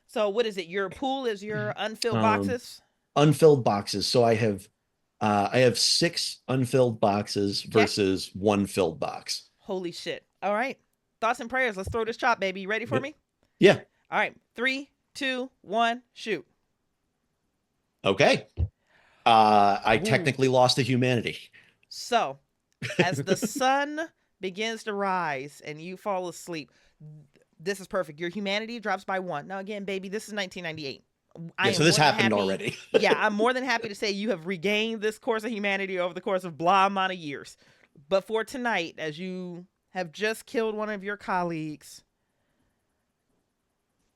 So what is it? Your pool is your unfilled boxes? Unfilled boxes. So I have 6 unfilled boxes versus 1 filled box. Holy shit. All right. Thoughts and prayers. Let's throw this chop, baby. You ready for me? Yeah. All right. 3, 2, 1, shoot. Okay. I technically lost to humanity. So, as the sun begins to rise and you fall asleep, this is perfect. Your humanity drops by 1. Now, again, baby, this is 1998. So this happened already. Yeah, I'm more than happy to say you have regained this course of humanity over the course of blah amount of years. But for tonight, as you have just killed one of your colleagues,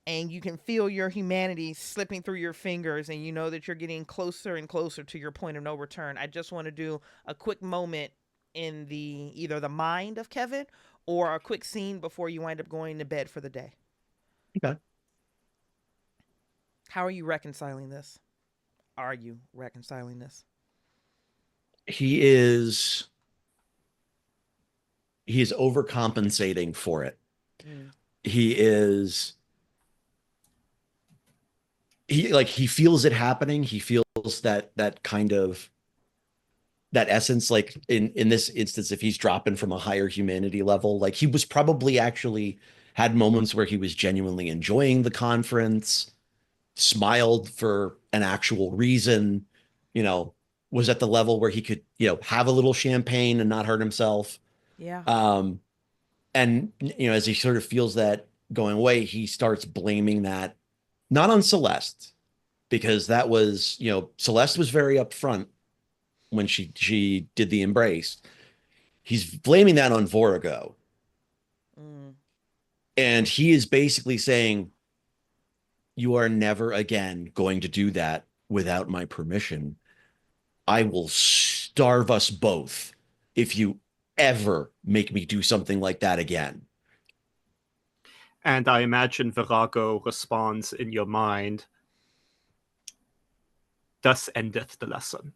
and you can feel your humanity slipping through your fingers, and you know that you're getting closer and closer to your point of no return, I just want to do a quick moment in either the mind of Kevin or a quick scene before you wind up going to bed for the day. Okay. How are you reconciling this? Are you reconciling this? He is overcompensating for it. He feels it happening. He feels that kind of that essence, like in this instance, if he's dropping from a higher humanity level, like he was probably actually had moments where he was genuinely enjoying the conference, smiled for an actual reason, was at the level where he could, have a little champagne and not hurt himself. Yeah. And, as he sort of feels that going away, he starts blaming that not on Celeste, because that was, Celeste was very upfront when she did the embrace, he's blaming that on Vorigo. Mm. And he is basically saying, you are never again going to do that without my permission. I will starve us both if you ever make me do something like that again. And I imagine Virago responds in your mind, "Thus endeth the lesson."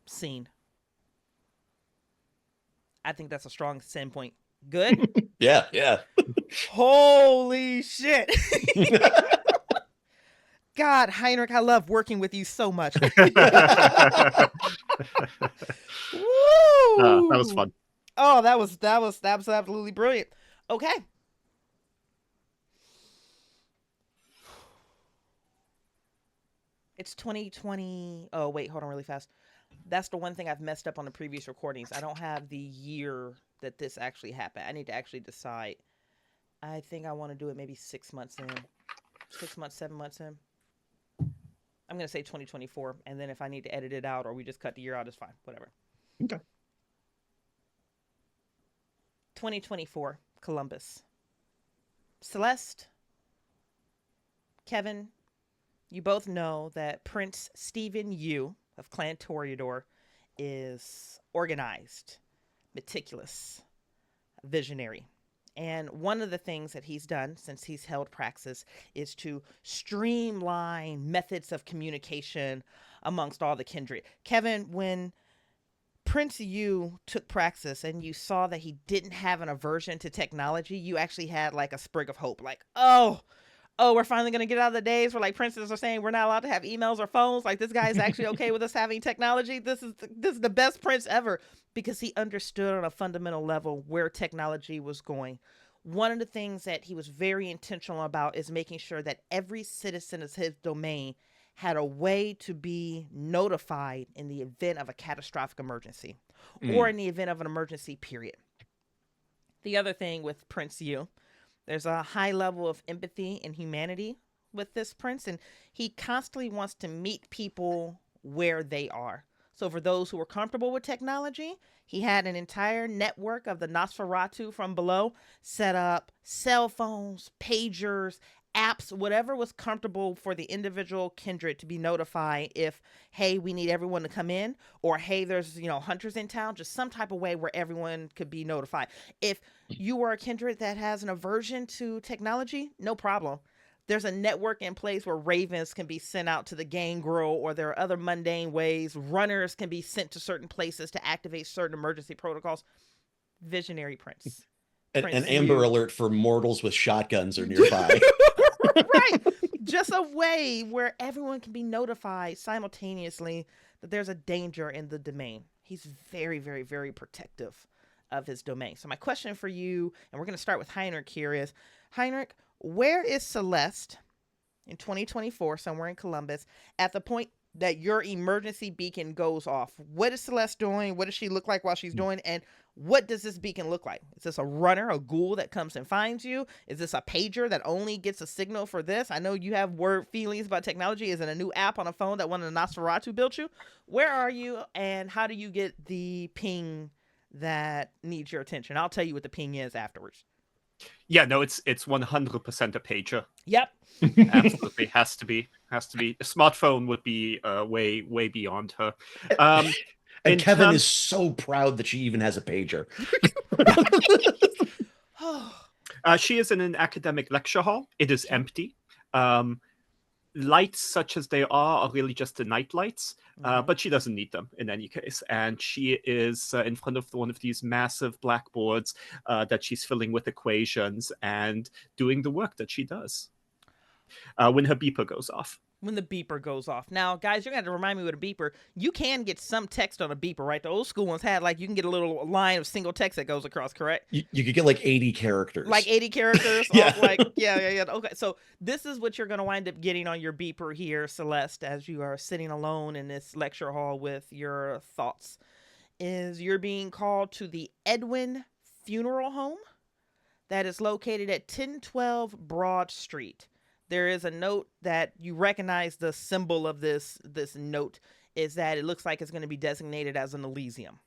Scene. I think that's a strong send point. Good? Yeah. Holy shit. God, Heinrich, I love working with you so much. Woo! That was fun. Oh, that was absolutely brilliant. Okay. It's 2020. Oh, wait, hold on really fast. That's the one thing I've messed up on the previous recordings. I don't have the year that this actually happened. I need to actually decide. I think I want to do it maybe 6 months in. 6 months, 7 months in. I'm going to say 2024. And then if I need to edit it out or we just cut the year out, it's fine. Whatever. Okay. 2024, Columbus. Celeste, Kevin, you both know that Prince Stephen Yu of Clan Toreador is organized, meticulous, visionary. And one of the things that he's done since he's held Praxis is to streamline methods of communication amongst all the kindred. Kevin, when Prince Yu took Praxis and you saw that he didn't have an aversion to technology, you actually had like a sprig of hope. Like, oh, we're finally going to get out of the days where like princes are saying we're not allowed to have emails or phones. Like this guy is actually okay with us having technology. This is the best prince ever, because he understood on a fundamental level where technology was going. One of the things that he was very intentional about is making sure that every citizen of his domain had a way to be notified in the event of a catastrophic emergency or in the event of an emergency, period. The other thing with Prince Yu, there's a high level of empathy and humanity with this prince, and he constantly wants to meet people where they are. So for those who are comfortable with technology, he had an entire network of the Nosferatu from below set up, cell phones, pagers, apps, whatever was comfortable for the individual kindred to be notified if, hey, we need everyone to come in, or hey, there's, hunters in town, just some type of way where everyone could be notified. If you are a kindred that has an aversion to technology, no problem. There's a network in place where ravens can be sent out to the gangrel, or there are other mundane ways. Runners can be sent to certain places to activate certain emergency protocols. Visionary Prince. An Amber Alert for mortals with shotguns are nearby. Right. Just a way where everyone can be notified simultaneously that there's a danger in the domain. He's very, very, very protective of his domain. So my question for you, and we're going to start with Heinrich here, is, Heinrich, where is Celeste in 2024, somewhere in Columbus, at the point that your emergency beacon goes off? What is Celeste doing? What does she look like while she's doing? And what does this beacon look like? Is this a runner, a ghoul that comes and finds you? Is this a pager that only gets a signal for this? I know you have word feelings about technology. Is it a new app on a phone that one of the Nosferatu built you? Where are you, and how do you get the ping that needs your attention? I'll tell you what the ping is afterwards. Yeah, no, it's 100% a pager. Yep. Absolutely has to be. A smartphone would be way beyond her. And Kevin is so proud that she even has a pager. She is in an academic lecture hall. It is empty. Lights such as they are really just the night lights, but she doesn't need them in any case. And she is in front of one of these massive blackboards that she's filling with equations and doing the work that she does. When her beeper goes off. When the beeper goes off. Now, guys, you're going to have to remind me with a beeper. You can get some text on a beeper, right? The old school ones had, like, you can get a little line of single text that goes across, correct? You could get like 80 characters. Like 80 characters? Yeah. Off, like, yeah. Okay, so this is what you're going to wind up getting on your beeper here, Celeste, as you are sitting alone in this lecture hall with your thoughts, is you're being called to the Edwin Funeral Home that is located at 1012 Broad Street. There is a note that you recognize the symbol of this note is that it looks like it's going to be designated as an Elysium.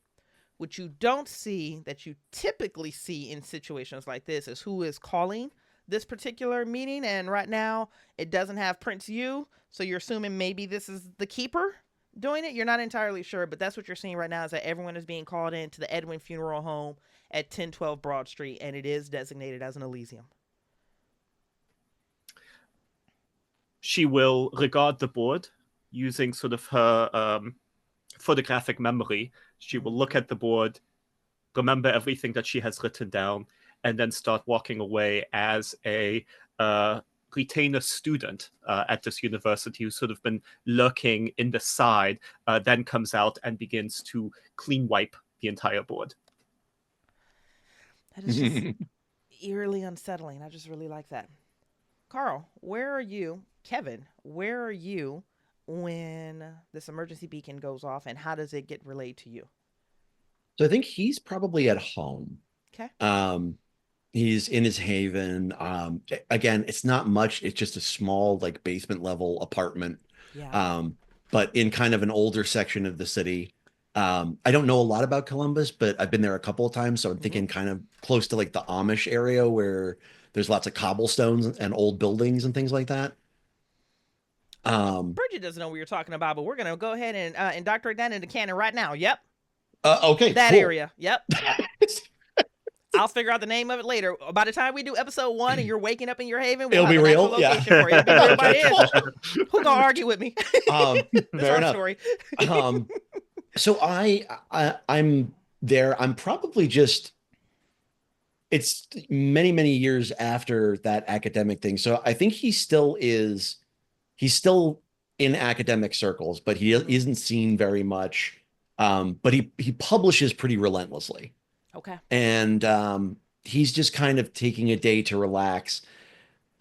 What you don't see that you typically see in situations like this is who is calling this particular meeting. And right now it doesn't have Prince U. So you're assuming maybe this is the keeper doing it. You're not entirely sure, but that's what you're seeing right now is that everyone is being called in to the Edwin Funeral Home at 1012 Broad Street. And it is designated as an Elysium. She will regard the board using sort of her photographic memory. She will look at the board, remember everything that she has written down, and then start walking away as a retainer student at this university who's sort of been lurking in the side, then comes out and begins to clean wipe the entire board. That is just eerily unsettling. I just really like that. Carl, where are you? Kevin, where are you when this emergency beacon goes off, and how does it get relayed to you? So I think he's probably at home. Okay. He's in his haven. Again, it's not much. It's just a small, like, basement level apartment. Yeah. But in kind of an older section of the city. I don't know a lot about Columbus, but I've been there a couple of times. So I'm thinking kind of close to like the Amish area where there's lots of cobblestones and old buildings and things like that. Bridgett doesn't know what you're talking about, but we're going to go ahead and indoctrinate that into canon right now. Yep. Okay. That cool. area. Yep. I'll figure out the name of it later. By the time we do episode 1 and you're waking up in your haven, we'll It'll be real. Yeah. For you. It'll be real by then. Who gonna argue with me? Fair enough. Story. So I'm there. I'm probably just, it's many, many years after that academic thing. So I think he's still in academic circles, but he isn't seen very much. But he publishes pretty relentlessly. Okay. And he's just kind of taking a day to relax,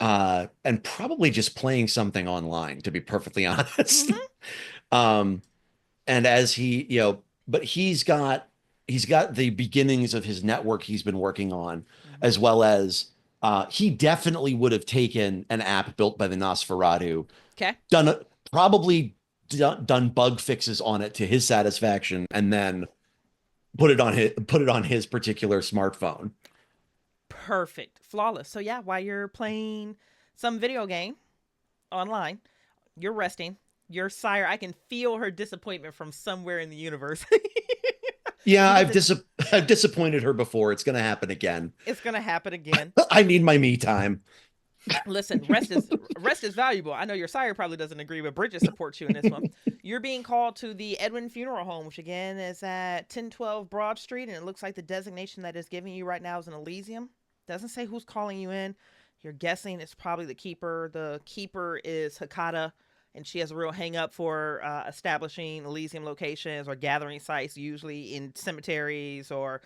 and probably just playing something online, to be perfectly honest. And as he, but he's got the beginnings of his network he's been working on, as well as he definitely would have taken an app built by the Nosferatu, okay, probably done bug fixes on it to his satisfaction, and then put it on his particular smartphone. Perfect. Flawless. So yeah, while you're playing some video game online, you're resting. Your sire, I can feel her disappointment from somewhere in the universe. Yeah, I've disappointed her before. It's going to happen again. It's going to happen again. I need my me time. Listen, rest is valuable. I know your sire probably doesn't agree, but Bridgett supports you in this one. You're being called to the Edwin Funeral Home, which again is at 1012 Broad Street, and it looks like the designation that is giving you right now is an Elysium. Doesn't say who's calling you in. You're guessing it's probably the keeper. The keeper is Hakata, and she has a real hang up for establishing Elysium locations or gathering sites, usually in cemeteries or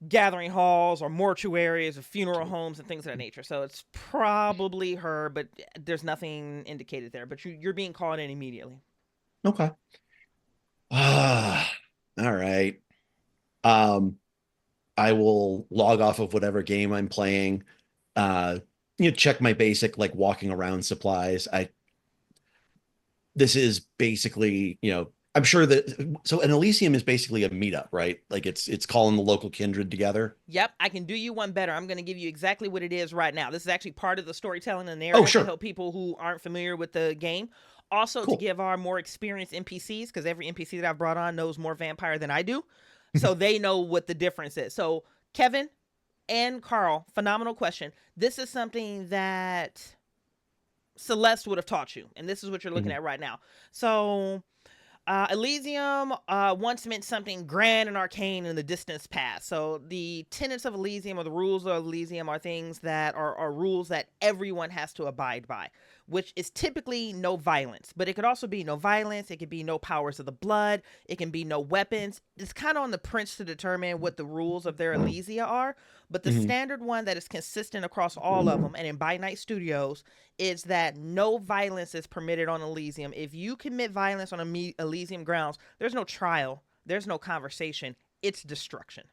gathering halls or mortuaries or funeral homes and things of that nature. So it's probably her, but there's nothing indicated there. But you're being called in immediately. Okay. All right. I will log off of whatever game I'm playing. Check my basic, like, walking around supplies. This is basically, I'm sure that, so an Elysium is basically a meetup, right? Like it's calling the local kindred together. Yep. I can do you one better. I'm going to give you exactly what it is right now. This is actually part of the storytelling and narrative to help people who aren't familiar with the game. Also to give our more experienced NPCs, because every NPC that I've brought on knows more vampire than I do. So they know what the difference is. So Kevin and Carl, phenomenal question. This is something that Celeste would have taught you, and this is what you're looking at right now. So Elysium once meant something grand and arcane in the distant past. So the tenets of Elysium, or the rules of Elysium, are things that are rules that everyone has to abide by, which is typically no violence. But it could also be no violence. It could be no powers of the blood. It can be no weapons. It's kind of on the prince to determine what the rules of their Elysia are. But the standard one that is consistent across all of them, and in By Night Studios, is that no violence is permitted on Elysium. If you commit violence on Elysium grounds, there's no trial. There's no conversation. It's destruction.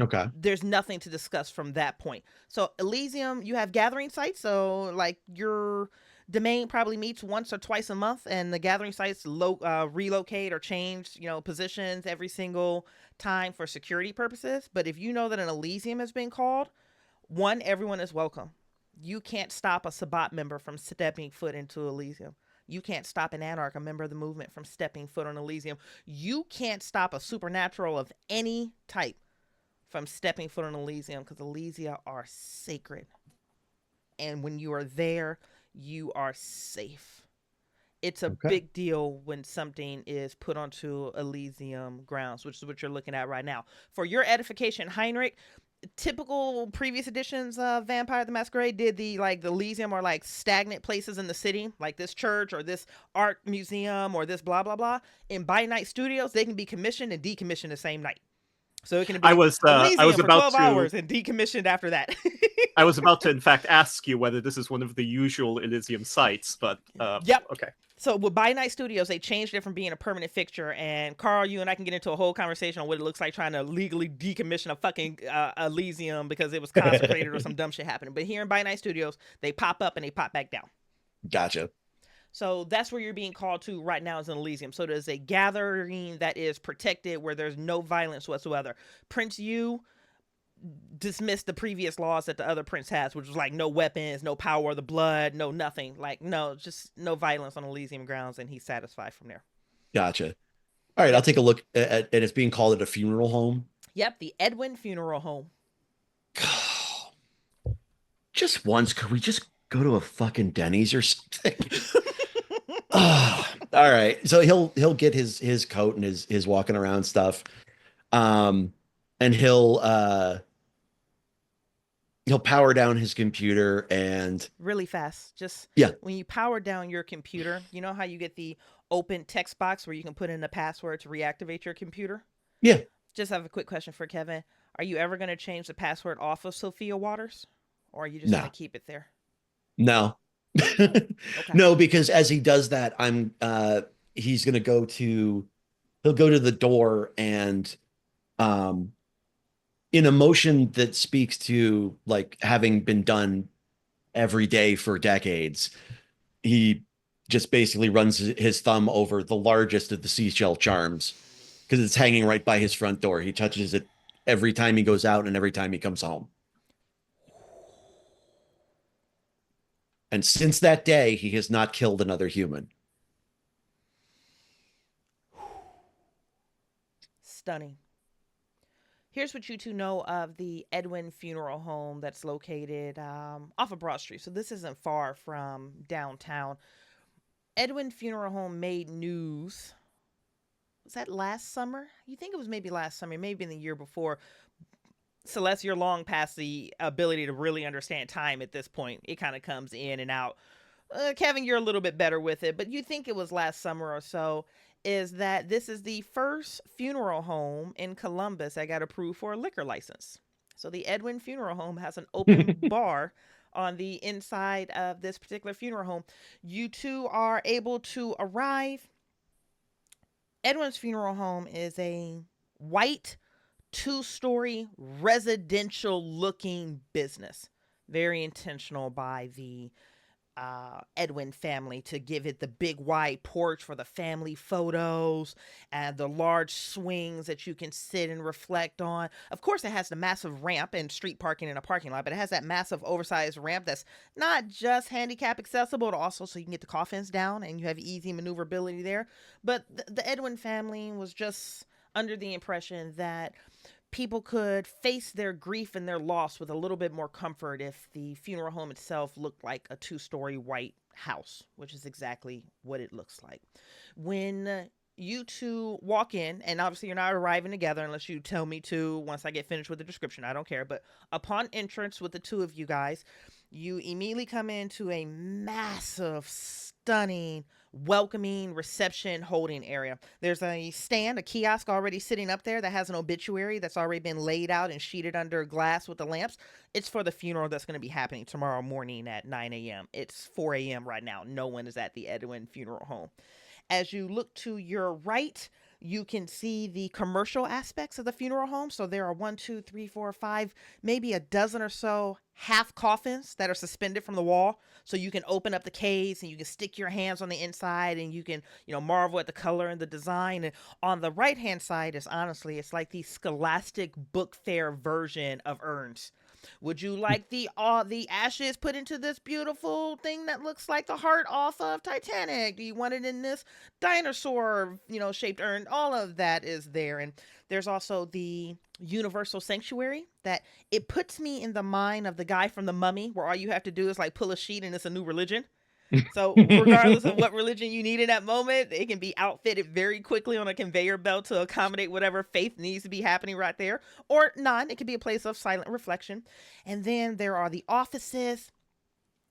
Okay. There's nothing to discuss from that point. So Elysium, you have gathering sites. So like your domain probably meets once or twice a month, and the gathering sites relocate or change, positions every single time for security purposes. But if you know that an Elysium has been called, one, everyone is welcome. You can't stop a Sabbat member from stepping foot into Elysium. You can't stop an Anarch, a member of the movement, from stepping foot on Elysium. You can't stop a supernatural of any type from stepping foot on Elysium, because Elysia are sacred. And when you are there, you are safe. It's a Okay. big deal when something is put onto Elysium grounds, which is what you're looking at right now. For your edification, Heinrich, typical previous editions of Vampire the Masquerade did the Elysium or like stagnant places in the city, like this church or this art museum or this blah blah blah. In By Night Studios, they can be commissioned and decommissioned the same night. So it can be I was Elysium for about 12 to hours and decommissioned after that. I was about to in fact ask you whether this is one of the usual Elysium sites, but Yep. okay. So with By Night Studios, they changed it from being a permanent fixture. And Carl, you and I can get into a whole conversation on what it looks like trying to legally decommission a fucking Elysium because it was consecrated or some dumb shit happening. But here in By Night Studios, they pop up and they pop back down. Gotcha. So that's where you're being called to right now is an Elysium. So there's a gathering that is protected where there's no violence whatsoever. Prince Yu dismissed the previous laws that the other prince has, which was like no weapons, no power of the blood, no nothing. Like, no, just no violence on Elysium grounds, and he's satisfied from there. Gotcha. All right, I'll take a look at and it's being called at a funeral home. Yep, the Edwin Funeral Home. Just once, could we just go to a fucking Denny's or something? All right. So he'll get his coat and his walking around stuff. And he'll power down his computer and Really fast. Just yeah. When you power down your computer, you know how you get the open text box where you can put in the password to reactivate your computer? Yeah. Just have a quick question for Kevin. Are you ever going to change the password off of Sophia Waters? Or are you just going to keep it there? No. Okay. No, because as he does that, he's going to he'll go to the door and in a motion that speaks to like having been done every day for decades, he just basically runs his thumb over the largest of the seashell charms because it's hanging right by his front door. He touches it every time he goes out and every time he comes home. And since that day, he has not killed another human. Stunning. Here's what you two know of the Edwin Funeral Home that's located off of Broad Street. So this isn't far from downtown. Edwin Funeral Home made news. Was that last summer? You think it was maybe last summer, maybe in the year before. Celeste, you're long past the ability to really understand time at this point. It kind of comes in and out. Kevin, you're a little bit better with it, but you think it was last summer or so. Is that this is the first funeral home in Columbus that got approved for a liquor license. So the Edwin Funeral Home has an open bar on the inside of this particular funeral home. You two are able to arrive. Edwin's Funeral Home is a white, 2-story, residential looking business. Very intentional by the Edwin family to give it the big wide porch for the family photos and the large swings that you can sit and reflect on. Of course, it has the massive ramp and street parking in a parking lot, but it has that massive oversized ramp that's not just handicap accessible, but also so you can get the coffins down and you have easy maneuverability there. But the Edwin family was just under the impression that people could face their grief and their loss with a little bit more comfort if the funeral home itself looked like a 2-story white house, which is exactly what it looks like. When you two walk in, and obviously you're not arriving together unless you tell me to once I get finished with the description, I don't care, but upon entrance with the two of you guys, you immediately come into a massive, stunning, welcoming reception holding area. There's a stand, a kiosk already sitting up there that has an obituary that's already been laid out and sheeted under glass with the lamps. It's for the funeral that's going to be happening tomorrow morning at 9 a.m. It's 4 a.m. right now. No one is at the Edwin Funeral Home. As you look to your right, You can see the commercial aspects of the funeral home. So there are one, two, three, four, five, maybe a dozen or so half coffins that are suspended from the wall. So you can open up the case and you can stick your hands on the inside and you can, marvel at the color and the design. And on the right hand side is honestly, it's like the scholastic book fair version of urns. Would you like the ashes put into this beautiful thing that looks like the heart off of Titanic? Do you want it in this dinosaur, shaped urn? All of that is there. And there's also the universal sanctuary that it puts me in the mind of the guy from the Mummy, where all you have to do is like pull a sheet and it's a new religion. So regardless of what religion you need in that moment, it can be outfitted very quickly on a conveyor belt to accommodate whatever faith needs to be happening right there. Or not, it could be a place of silent reflection. And then there are the offices.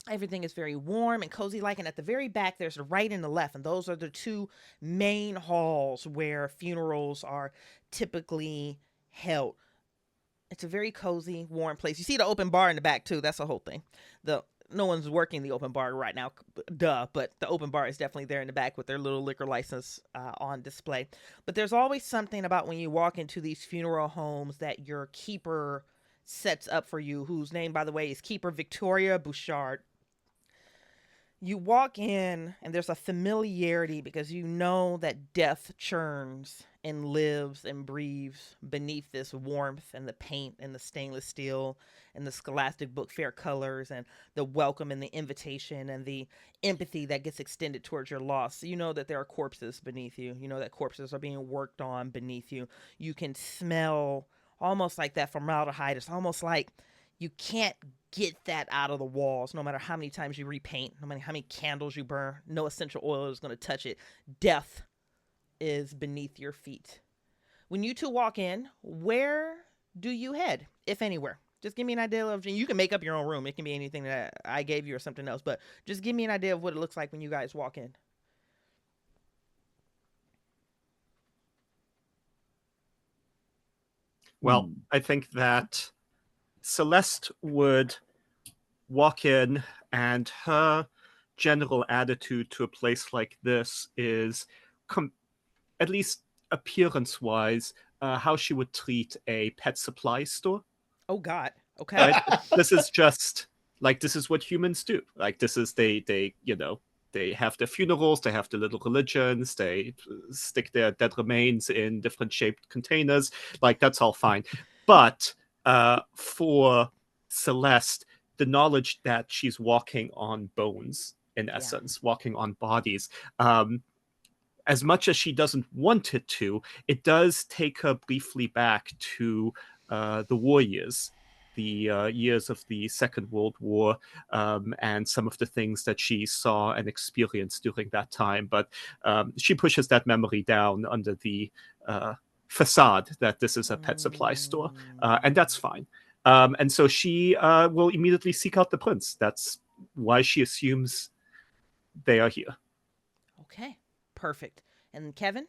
Everything is very warm and cozy like, and at the very back there's the right and the left, and those are the two main halls where funerals are typically held. It's a very cozy, warm place. You see the open bar in the back too. That's the whole thing. The No one's working the open bar right now, duh, but the open bar is definitely there in the back with their little liquor license on display. But there's always something about when you walk into these funeral homes that your keeper sets up for you, whose name, by the way, is Keeper Victoria Bouchard. You walk in and there's a familiarity because you know that death churns and lives and breathes beneath this warmth and the paint and the stainless steel and the scholastic book fair colors and the welcome and the invitation and the empathy that gets extended towards your loss. You know that there are corpses beneath you. You know that corpses are being worked on beneath you. You can smell almost like that formaldehyde. It's almost like you can't get that out of the walls no matter how many times you repaint, no matter how many candles you burn. No essential oil is going to touch it. Death is beneath your feet. When you two walk in, where do you head, if anywhere? Just give me an idea of, you can make up your own room. It can be anything that I gave you or something else, but just give me an idea of what it looks like when you guys walk in. Well, I think that Celeste would walk in, and her general attitude to a place like this is, at least appearance-wise, how she would treat a pet supply store. Oh, God. Okay. Right? This is just, like, this is what humans do. Like, this is, they have their funerals, they have their little religions, they stick their dead remains in different shaped containers. Like, that's all fine. But for Celeste, the knowledge that she's walking on bones, in essence, walking on bodies, as much as she doesn't want it to, it does take her briefly back to the war years, the years of the Second World War, and some of the things that she saw and experienced during that time. But she pushes that memory down under the facade that this is a pet supply store, and that's fine. And so she will immediately seek out the prince. That's why she assumes they are here. Okay, perfect. And Kevin?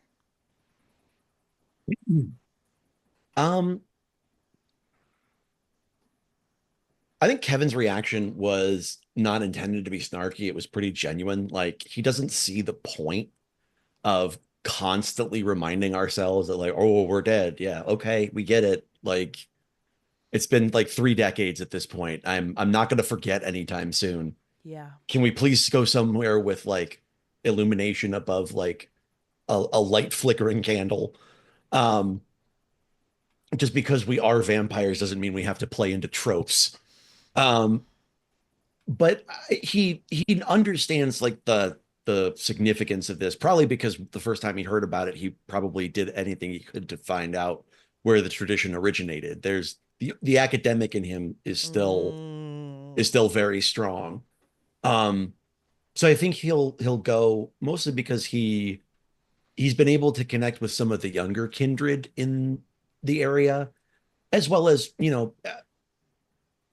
I think Kevin's reaction was not intended to be snarky. It was pretty genuine. Like, he doesn't see the point of constantly reminding ourselves that, like, oh, we're dead. Yeah, okay, we get it. Like, it's been like 3 decades at this point. I'm not going to forget anytime soon. Yeah. Can we please go somewhere with like illumination above like a light flickering candle? Just because we are vampires doesn't mean we have to play into tropes. But he understands like the significance of this, probably because the first time he heard about it, he probably did anything he could to find out where the tradition originated. There's the academic in him is still very strong. So I think he'll go mostly because he's been able to connect with some of the younger kindred in the area, as well as,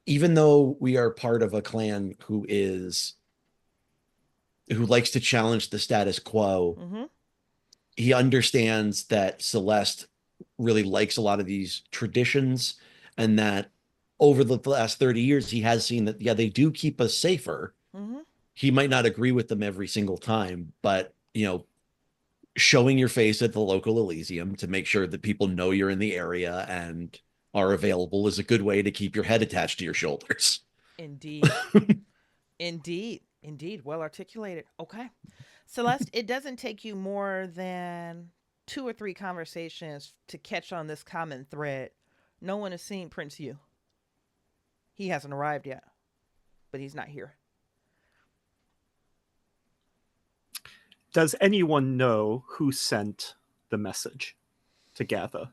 even though we are part of a clan who likes to challenge the status quo, he understands that Celeste really likes a lot of these traditions, and that over the last 30 years, he has seen that, yeah, they do keep us safer. He might not agree with them every single time, but, showing your face at the local Elysium to make sure that people know you're in the area and are available is a good way to keep your head attached to your shoulders. Indeed. Indeed. Well articulated. Okay. Celeste, it doesn't take you more than 2 or 3 conversations to catch on this common thread. No one has seen Prince Yu. He hasn't arrived yet, but he's not here. Does anyone know who sent the message to gather?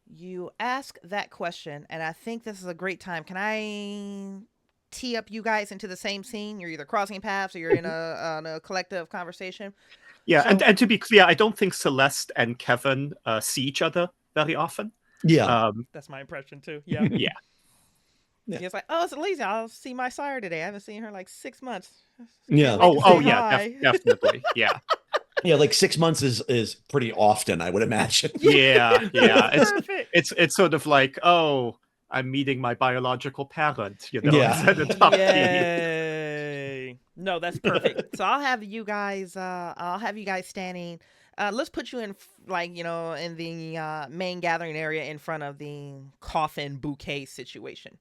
You ask that question, and I think this is a great time. Can I tee up you guys into the same scene? You're either crossing paths or you're in a collective conversation. Yeah, So- and to be clear, I don't think Celeste and Kevin see each other very often. Yeah. That's my impression too. Yeah. Yeah. Yeah. He's like, oh, it's Elisa. I'll see my sire today. I haven't seen her in like 6 months. Yeah. Can't wait to Oh, say yeah, hi. definitely. Yeah. Yeah, like 6 months is pretty often, I would imagine. Yeah. Perfect. It's sort of like, oh, I'm meeting my biological parent, you know, Yeah. instead of talking. Yay. No, that's perfect. So I'll have you guys standing. Let's put you in in the main gathering area in front of the coffin bouquet situation.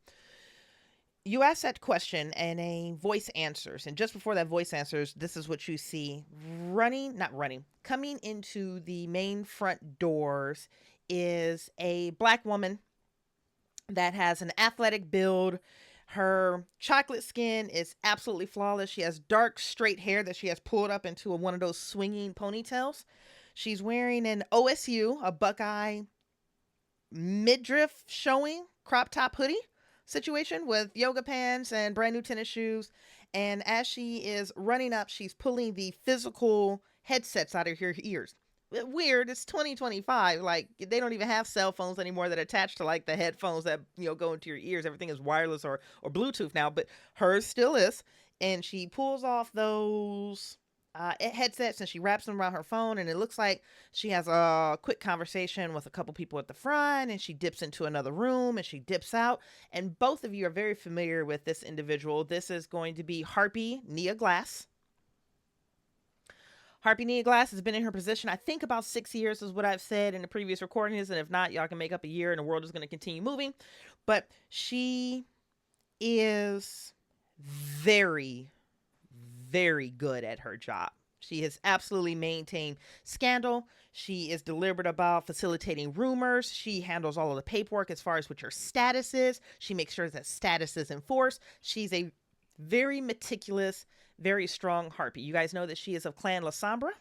You ask that question and a voice answers. And just before that voice answers, this is what you see. Coming into the main front doors is a black woman that has an athletic build. Her chocolate skin is absolutely flawless. She has dark, straight hair that she has pulled up into one of those swinging ponytails. She's wearing an OSU, a Buckeye midriff showing crop top hoodie situation with yoga pants and brand new tennis shoes. And as she is running up, she's pulling the physical headsets out of her ears. Weird, it's 2025. Like, they don't even have cell phones anymore that attach to like the headphones that go into your ears. Everything is wireless or Bluetooth now, but hers still is. And she pulls off those headsets and she wraps them around her phone, and it looks like she has a quick conversation with a couple people at the front, and she dips into another room and she dips out. And both of you are very familiar with this individual. This is going to be Harpy Nia Glass. Harpy Nia Glass has been in her position, I think, about 6 years is what I've said in the previous recordings, and if not, y'all can make up a year and the world is going to continue moving. But she is very, very good at her job. She has absolutely maintained scandal. She is deliberate about facilitating rumors. She handles all of the paperwork as far as what your status is. She makes sure that status is enforced. She's a very meticulous, very strong harpy. You guys know that she is of Clan La Sombra,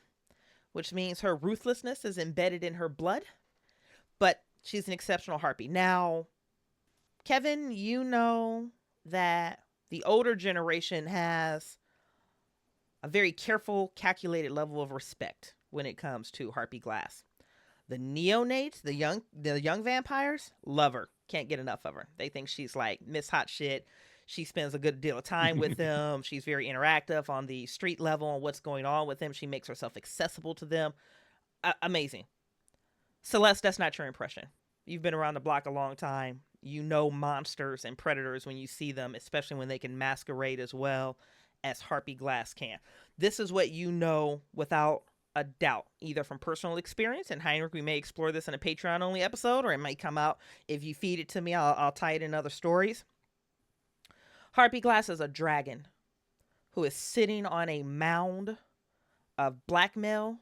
which means her ruthlessness is embedded in her blood. But she's an exceptional harpy. Now, Kevin, you know that the older generation has a very careful, calculated level of respect when it comes to Harpy Glass. The neonates, the young vampires, love her. Can't get enough of her. They think she's like Miss Hot Shit. She spends a good deal of time with them. She's very interactive on the street level on what's going on with them. She makes herself accessible to them. Amazing. Celeste, that's not your impression. You've been around the block a long time. You know monsters and predators when you see them, especially when they can masquerade as well as Harpy Glass can. This is what you know without a doubt, either from personal experience, and Heinrich, we may explore this in a Patreon-only episode, or it might come out if you feed it to me. I'll tie it in other stories. Harpy Glass is a dragon who is sitting on a mound of blackmail,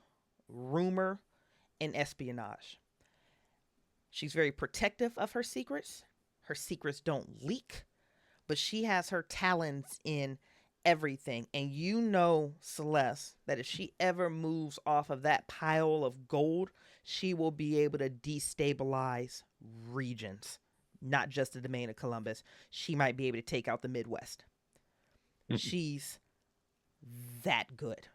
rumor, and espionage. She's very protective of her secrets. Her secrets don't leak, but she has her talons in everything. And you know, Celeste, that if she ever moves off of that pile of gold, she will be able to destabilize regions, not just the domain of Columbus. She might be able to take out the Midwest. She's that good.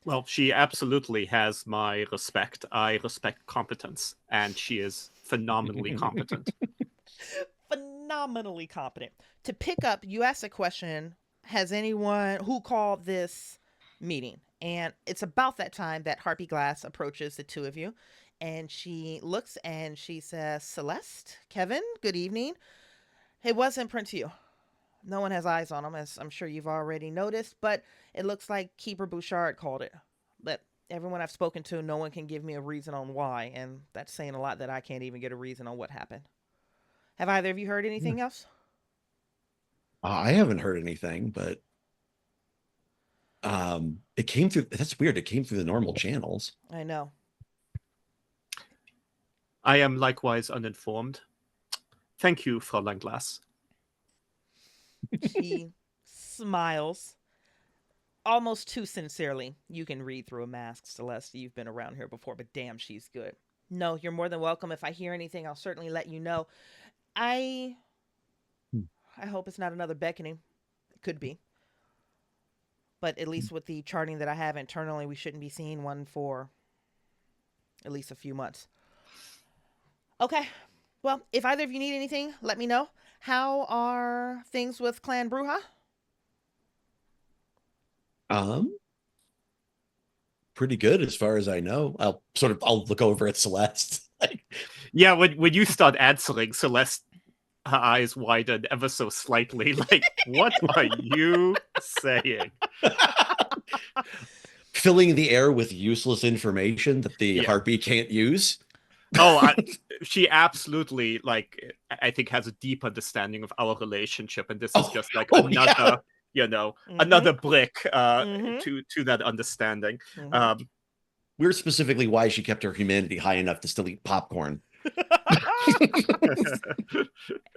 Well, she absolutely has my respect. I respect competence, and she is phenomenally competent. Phenomenally competent. To pick up, you asked a question, has anyone who called this meeting? And it's about that time that Harpy Glass approaches the two of you, and she looks and she says, Celeste, Kevin, good evening. It wasn't Prince Hugh. No one has eyes on him, as I'm sure you've already noticed, but it looks like Keeper Bouchard called it. But Everyone I've spoken to, no one can give me a reason on why, and that's saying a lot that I can't even get a reason on what happened. Have either of you heard Yeah. anything else? I haven't heard anything, but it came through. That's weird. It came through the normal channels. I know. I am likewise uninformed. Thank you, Frau Langlass. She smiles almost too sincerely. You can read through a mask, Celeste. You've been around here before, but damn, she's good. No, you're more than welcome. If I hear anything, I'll certainly let you know. I Hmm. I hope it's not another beckoning. It could be. But at least with the charting that I have internally, we shouldn't be seeing one for at least a few months. Okay. Well, if either of you need anything, let me know. How are things with Clan Bruja? Pretty good as far as I know. I'll look over at Celeste. Yeah, when you start answering, Celeste, her eyes widen ever so slightly. Like, what are you saying? Filling the air with useless information that the harpy can't use. Oh, she absolutely, like, I think has a deep understanding of our relationship, and this is just like another, another brick to that understanding. We're specifically why she kept her humanity high enough to still eat popcorn.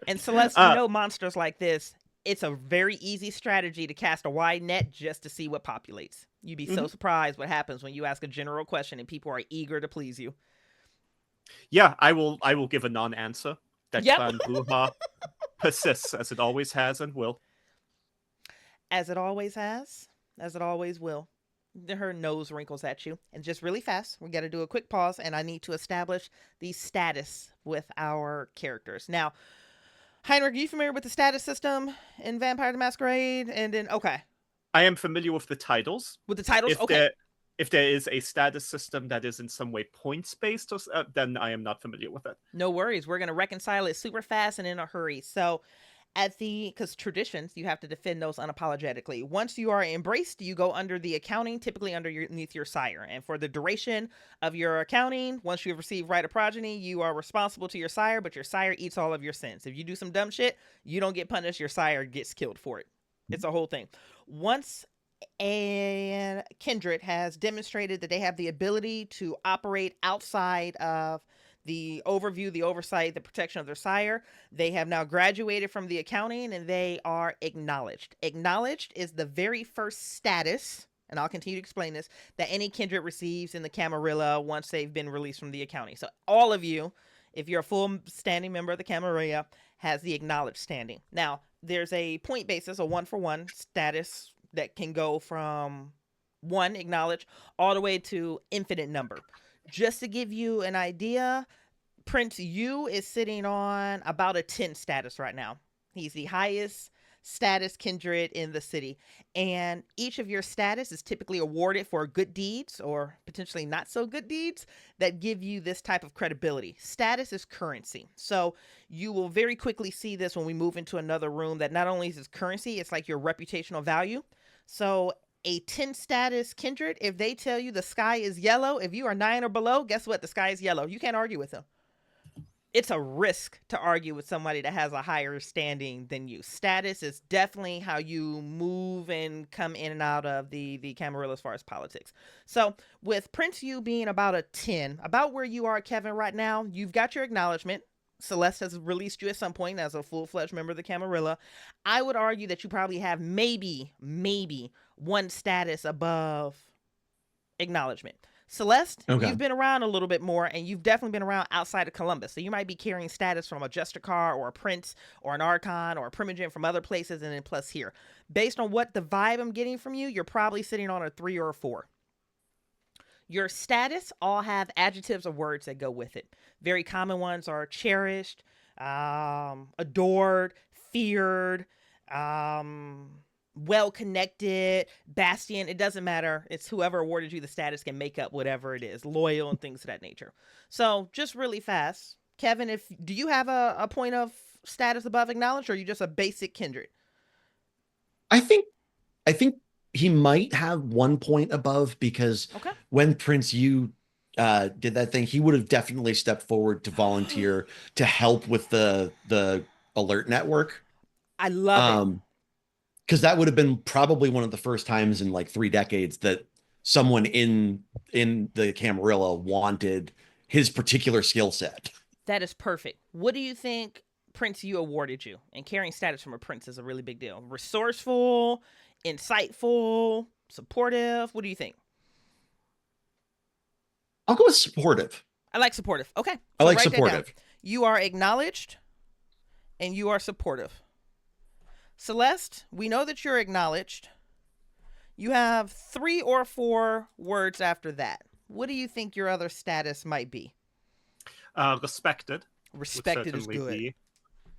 And Celeste, you know, monsters like this, it's a very easy strategy to cast a wide net just to see what populates. You'd be so surprised what happens when you ask a general question and people are eager to please you. Yeah, I will give a non-answer. That Clan Bruja persists as it always has and will. As it always has, as it always will. Her nose wrinkles at you. And just really fast, we got to do a quick pause, and I need to establish the status with our characters. Now, Heinrich, are you familiar with the status system in Vampire the Masquerade? And then, okay. I am familiar with the titles. With the titles? If there is a status system that is in some way points-based, then I am not familiar with it. No worries. We're going to reconcile it super fast and in a hurry. So, because traditions, you have to defend those unapologetically. Once you are embraced, you go under the accounting, typically underneath your sire. And for the duration of your accounting, once you have received right of progeny, you are responsible to your sire, but your sire eats all of your sins. If you do some dumb shit, you don't get punished, your sire gets killed for it. It's a whole thing. Once a kindred has demonstrated that they have the ability to operate outside of the overview, the oversight, the protection of their sire, they have now graduated from the accounting and they are acknowledged. Acknowledged is the very first status, and I'll continue to explain this, that any kindred receives in the Camarilla once they've been released from the accounting. So all of you, if you're a full standing member of the Camarilla, has the acknowledged standing. Now, there's a point basis, a 1-for-1 status that can go from 1, acknowledge, all the way to infinite number. Just to give you an idea, Prince Yu is sitting on about a 10 status right now. He's the highest status kindred in the city. And each of your status is typically awarded for good deeds or potentially not so good deeds that give you this type of credibility. Status is currency. So you will very quickly see this when we move into another room, that not only is this currency, it's like your reputational value. So a 10 status kindred, if they tell you the sky is yellow, if you are 9 or below, guess what? The sky is yellow. You can't argue with them. It's a risk to argue with somebody that has a higher standing than you. Status is definitely how you move and come in and out of the Camarilla as far as politics. So with Prince Yu being about a 10, about where you are, Kevin, right now, you've got your acknowledgement. Celeste has released you at some point as a full-fledged member of the Camarilla. I would argue that you probably have maybe one status above acknowledgement. Celeste, you've been around a little bit more, and you've definitely been around outside of Columbus. So you might be carrying status from a Justicar or a Prince or an Archon or a Primogent from other places, and then plus here. Based on what the vibe I'm getting from you, you're probably sitting on a 3 or a 4. Your status all have adjectives or words that go with it. Very common ones are cherished, adored, feared, well-connected, bastion. It doesn't matter. It's whoever awarded you the status can make up whatever it is, loyal and things of that nature. So just really fast, Kevin, do you have a point of status above acknowledged, or are you just a basic kindred? I think he might have 1 point above because Okay. when Prince you did that thing, he would have definitely stepped forward to volunteer to help with the alert network. I love it. Um, because that would have been probably one of the first times in like 3 decades that someone in the Camarilla wanted his particular skill set. That is perfect. What do you think Prince you awarded you? And carrying status from a prince is a really big deal. Resourceful, insightful, supportive. What do you think? I'll go with supportive. I like supportive. Okay. I So like write that down. supportive. You are acknowledged and you are supportive. Celeste, we know that you're acknowledged. You have 3 or 4 words after that. What do you think your other status might be? Respected Respected is would certainly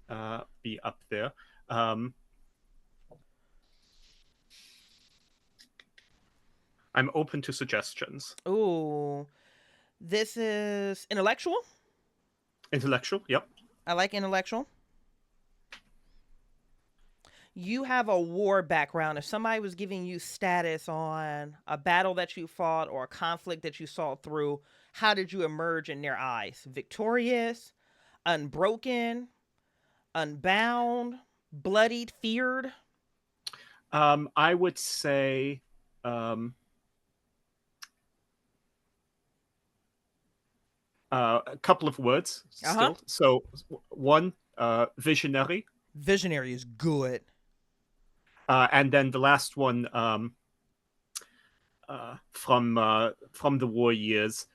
good. be up there. I'm open to suggestions. Ooh. This is intellectual. Intellectual, yep. I like intellectual. You have a war background. If somebody was giving you status on a battle that you fought or a conflict that you saw through, how did you emerge in their eyes? Victorious, unbroken, unbound, bloodied, feared? I would say a couple of words still. So one, visionary. Visionary is good. And then the last one from the war years.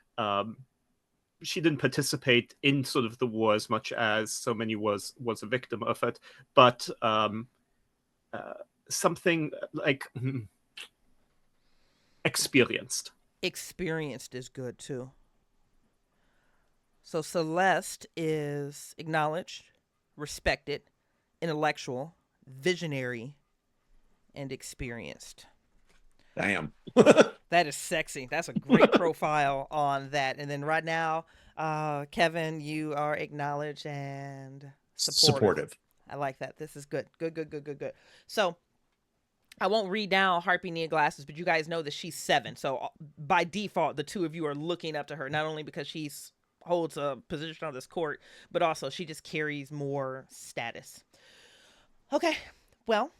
She didn't participate in sort of the war as much as so many was a victim of it, but something like experienced. Experienced is good too. So Celeste is acknowledged, respected, intellectual, visionary, and experienced. Damn. That is sexy. That's a great profile on that. And then right now, Kevin, you are acknowledged and supportive. I like that. This is good. Good. So I won't read down Harpy Nia Glasses, but you guys know that she's 7. So by default, the two of you are looking up to her, not only because she's holds a position on this court, but also she just carries more status. Okay, well,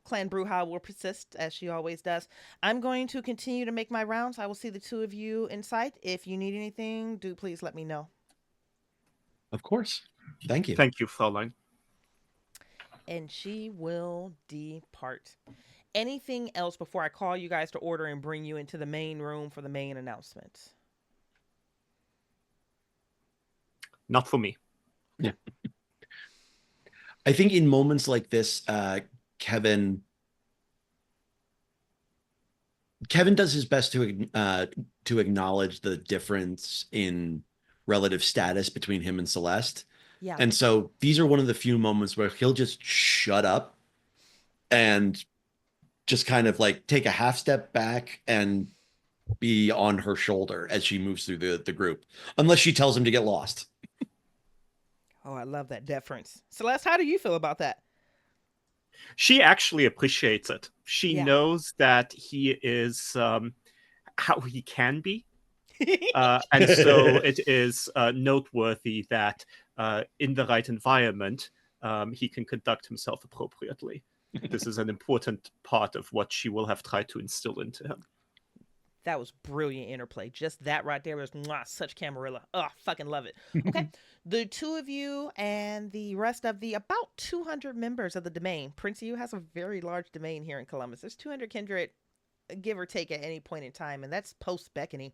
Clan Bruja will persist as she always does. I'm going to continue to make my rounds. I will see the two of you in sight. If you need anything, do please let me know. Of course. Thank you. Thank you, Fraulein. And she will depart. Anything else before I call you guys to order and bring you into the main room for the main announcements? Not for me. Yeah. I think in moments like this, Kevin does his best to acknowledge the difference in relative status between him and Celeste. Yeah. And so these are one of the few moments where he'll just shut up and just kind of like take a half step back and be on her shoulder as she moves through the group, unless she tells him to get lost. Oh, I love that deference. Celeste, how do you feel about that? She actually appreciates it. She knows that he is how he can be. And so it is noteworthy that in the right environment, he can conduct himself appropriately. This is an important part of what she will have tried to instill into him. That was brilliant interplay. Just that right there was such Camarilla. Oh, fucking love it. Okay. The two of you and the rest of the about 200 members of the domain. Prince of You has a very large domain here in Columbus. There's 200 kindred, give or take, at any point in time, and that's post-beckoning.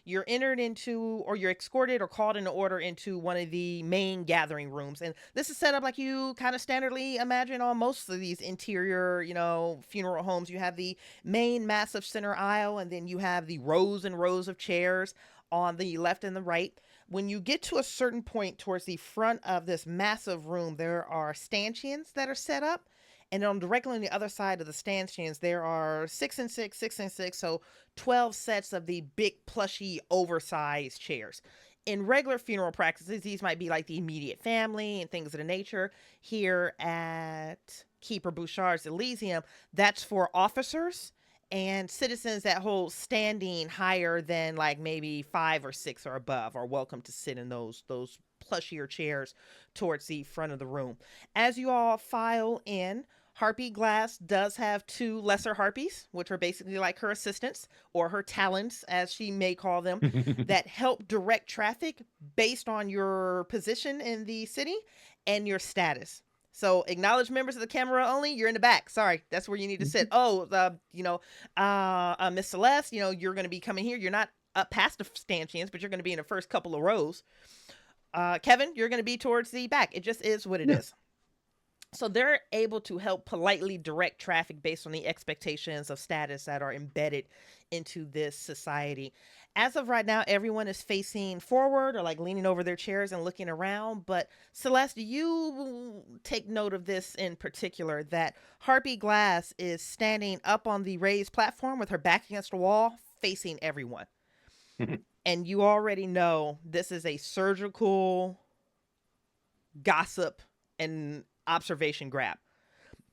You're entered into, or you're escorted or called into order into one of the main gathering rooms. And this is set up like you kind of standardly imagine on most of these interior, funeral homes. You have the main massive center aisle, and then you have the rows and rows of chairs on the left and the right. When you get to a certain point towards the front of this massive room, there are stanchions that are set up. And directly on the other side of the stanchions, there are 6 and 6, 6 and 6, so 12 sets of the big, plushy, oversized chairs. in regular funeral practices, these might be like the immediate family and things of the nature. Here at Keeper Bouchard's Elysium, that's for officers and citizens that hold standing higher than like maybe 5 or 6 or above are welcome to sit in those plushier chairs towards the front of the room. As you all file in, Harpy Glass does have 2 lesser harpies, which are basically like her assistants or her talents, as she may call them, that help direct traffic based on your position in the city and your status. So acknowledge members of the camera only. You're in the back. Sorry, that's where you need to sit. Oh, Miss Celeste, you're going to be coming here. You're not up past the stanchions, but you're going to be in the first couple of rows. Kevin, you're going to be towards the back. It just is what it is. So they're able to help politely direct traffic based on the expectations of status that are embedded into this society. As of right now, everyone is facing forward or like leaning over their chairs and looking around. But Celeste, you take note of this in particular, that Harpy Glass is standing up on the raised platform with her back against the wall, facing everyone. And you already know this is a surgical gossip and observation grab.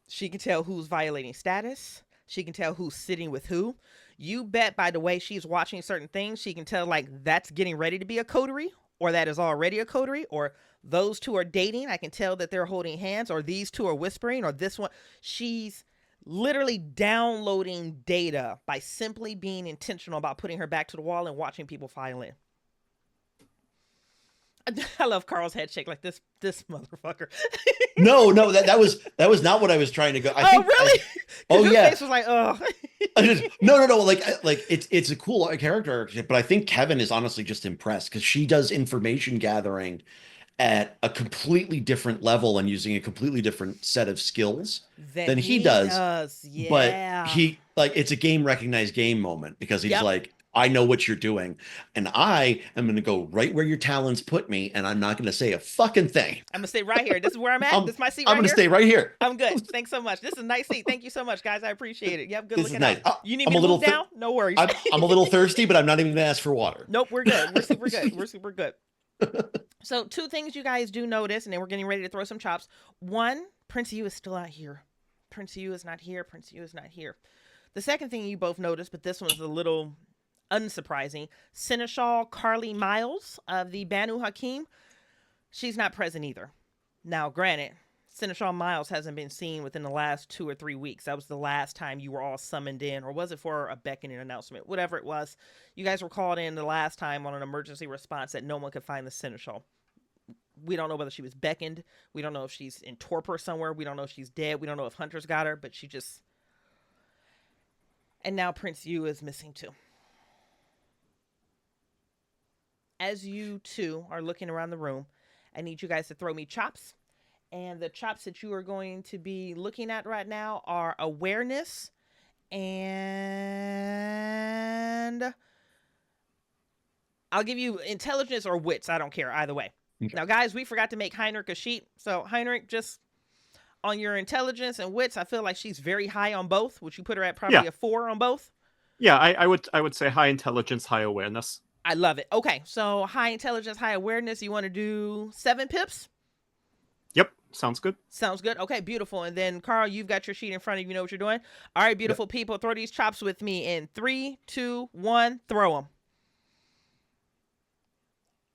She can tell who's violating status. She can tell who's sitting with who. You bet by the way she's watching certain things, she can tell like that's getting ready to be a coterie, or that is already a coterie, or those 2 are dating. I can tell that they're holding hands, or these 2 are whispering, or this one. She's literally downloading data by simply being intentional about putting her back to the wall and watching people file in. I love Carl's head shake like this motherfucker. No, that was not what I was trying to go. Really? Oh yeah. Face was like, oh. No. Like it's a cool character, but I think Kevin is honestly just impressed because she does information gathering at a completely different level and using a completely different set of skills than he does. Yeah. But he it's a game recognized game moment because he's like, I know what you're doing, and I am going to go right where your talents put me, and I'm not going to say a fucking thing. I'm going to stay right here. This is where I'm at. This is my seat right here. I'm going to stay right here. I'm good. Thanks so much. This is a nice seat. Thank you so much, guys. I appreciate it. Yep, good this looking is nice. out. You need me to move down? No worries. I'm a little thirsty, but I'm not even going to ask for water. Nope, we're good. We're super good. We're super good. So 2 things you guys do notice, and then we're getting ready to throw some chops. 1, Prince Yu is still not here. Prince Yu is not here. Prince Yu is not here. The second thing you both noticed, but this one's a little unsurprising, Seneschal Carly Miles of the Banu Hakim, she's not present either. Now, granted, Seneschal Miles hasn't been seen within the last 2 or 3 weeks. That was the last time you were all summoned in, or was it for a beckoning announcement? Whatever it was, you guys were called in the last time on an emergency response that no one could find the Seneschal. We don't know whether she was beckoned. We don't know if she's in torpor somewhere. We don't know if she's dead. We don't know if hunters got her, but she just... And now Prince Yu is missing too. As you 2 are looking around the room, I need you guys to throw me chops. And the chops that you are going to be looking at right now are awareness and I'll give you intelligence or wits. I don't care. Either way. Okay. Now, guys, we forgot to make Heinrich a sheet. So, Heinrich, just on your intelligence and wits, I feel like she's very high on both. Would you put her at probably a 4 on both? Yeah, I would say high intelligence, high awareness. I love it. Okay, so high intelligence, high awareness. You want to do 7 pips? Yep, sounds good. Sounds good. Okay, beautiful. And then, Carl, you've got your sheet in front of you. You know what you're doing. All right, beautiful people. Throw these chops with me in 3, 2, 1. Throw them.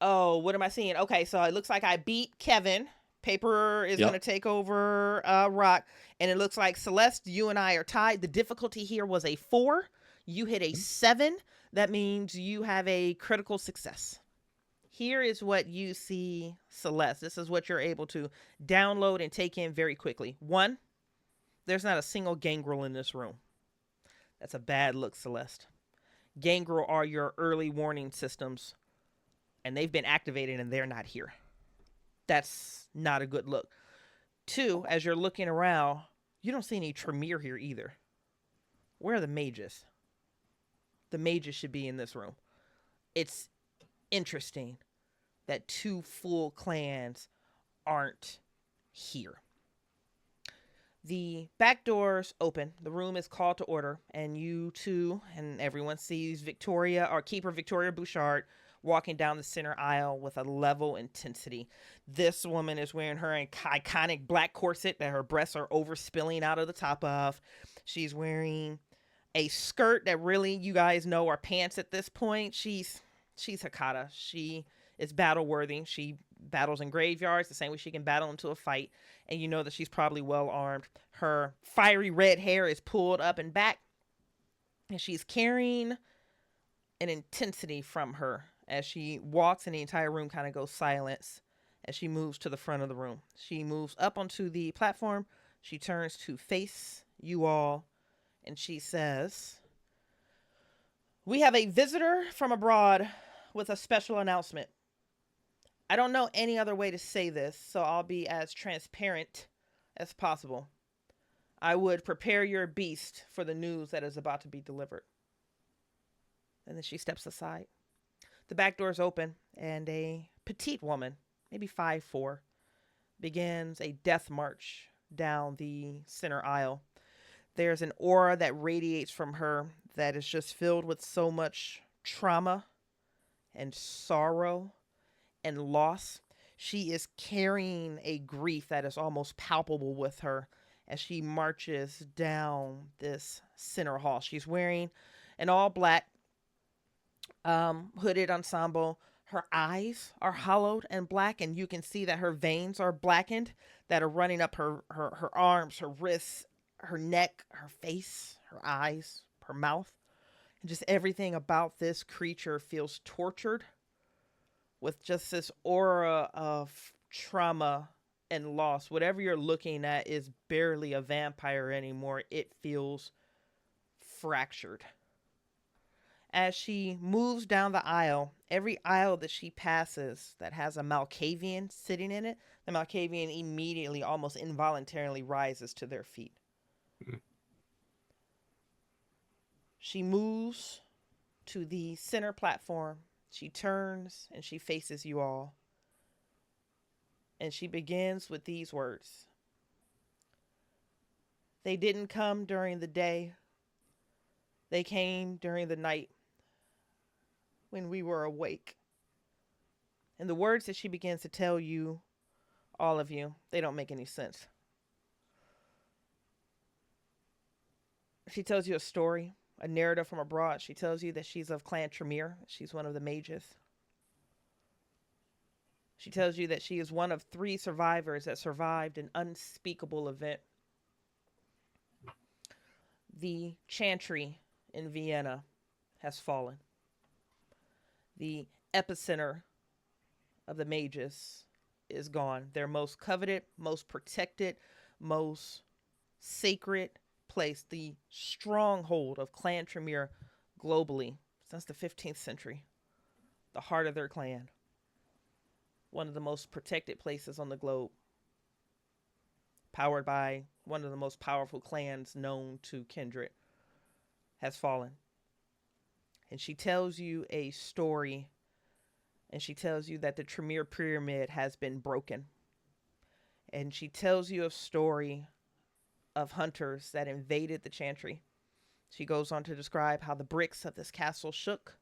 Oh, what am I seeing? Okay, so it looks like I beat Kevin. Paper is going to take over Rock. And it looks like, Celeste, you and I are tied. The difficulty here was a 4. You hit a 7. That means you have a critical success. Here is what you see, Celeste. This is what you're able to download and take in very quickly. 1, there's not a single gangrel in this room. That's a bad look, Celeste. Gangrel are your early warning systems, and they've been activated and they're not here. That's not a good look. 2, as you're looking around, you don't see any Tremere here either. Where are the mages? The mages should be in this room. It's interesting that 2 full clans aren't here. The back doors open. The room is called to order, and you 2 and everyone sees Victoria, or Keeper Victoria Bouchard, walking down the center aisle with a level intensity. This woman is wearing her iconic black corset that her breasts are overspilling out of the top of. She's wearing a skirt that really, you guys know, are pants at this point. She's Hakata. She is battle worthy. She battles in graveyards the same way she can battle into a fight. And you know that she's probably well armed. Her fiery red hair is pulled up and back. And she's carrying an intensity from her as she walks, and the entire room kind of goes silence as she moves to the front of the room. She moves up onto the platform. She turns to face you all, and she says, "We have a visitor from abroad with a special announcement. I don't know any other way to say this, so I'll be as transparent as possible. I would prepare your beast for the news that is about to be delivered." And then she steps aside. The back door's open, and a petite woman, maybe 5'4", begins a death march down the center aisle. There's an aura that radiates from her that is just filled with so much trauma and sorrow and loss. She is carrying a grief that is almost palpable with her as she marches down this center hall. She's wearing an all black hooded ensemble. Her eyes are hollowed and black, and you can see that her veins are blackened that are running up her arms, her wrists, her neck, her face, her eyes, her mouth. And just everything about this creature feels tortured with just this aura of trauma and loss. Whatever you're looking at is barely a vampire anymore. It feels fractured. As she moves down the aisle, every aisle that she passes that has a Malkavian sitting in it, the Malkavian immediately, almost involuntarily, rises to their feet. She moves to the center platform. She turns and she faces you all. And she begins with these words. "They didn't come during the day. They came during the night when we were awake." And the words that she begins to tell you, all of you, they don't make any sense. She tells you a story, a narrative from abroad. She tells you that she's of Clan Tremere. She's one of the mages. She tells you that she is one of 3 survivors that survived an unspeakable event. The Chantry in Vienna has fallen. The epicenter of the mages is gone. Their most coveted, most protected, most sacred place, the stronghold of Clan Tremere globally since the 15th century, the heart of their clan, one of the most protected places on the globe, powered by one of the most powerful clans known to kindred, has fallen. And she tells you a story, and she tells you that the Tremere pyramid has been broken. And she tells you a story of hunters that invaded the Chantry. She goes on to describe how the bricks of this castle shook,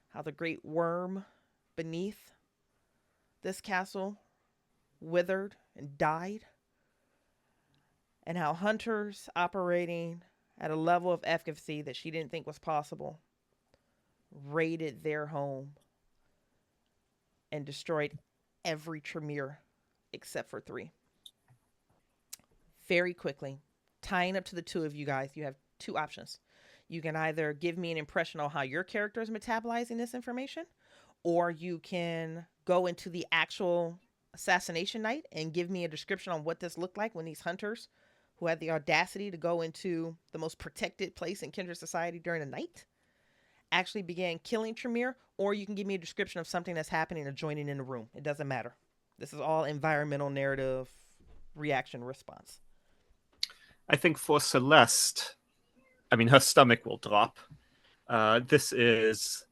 how the great worm beneath this castle withered and died, and how hunters operating at a level of efficacy that she didn't think was possible raided their home and destroyed every Tremere except for 3. Very quickly, tying up to the 2 of you guys, you have 2 options. You can either give me an impression on how your character is metabolizing this information, or you can go into the actual assassination night and give me a description on what this looked like when these hunters, who had the audacity to go into the most protected place in kindred society during the night, actually began killing Tremere, or you can give me a description of something that's happening adjoining in the room. It doesn't matter. This is all environmental narrative reaction response. I think for Celeste, I mean, her stomach will drop. This is,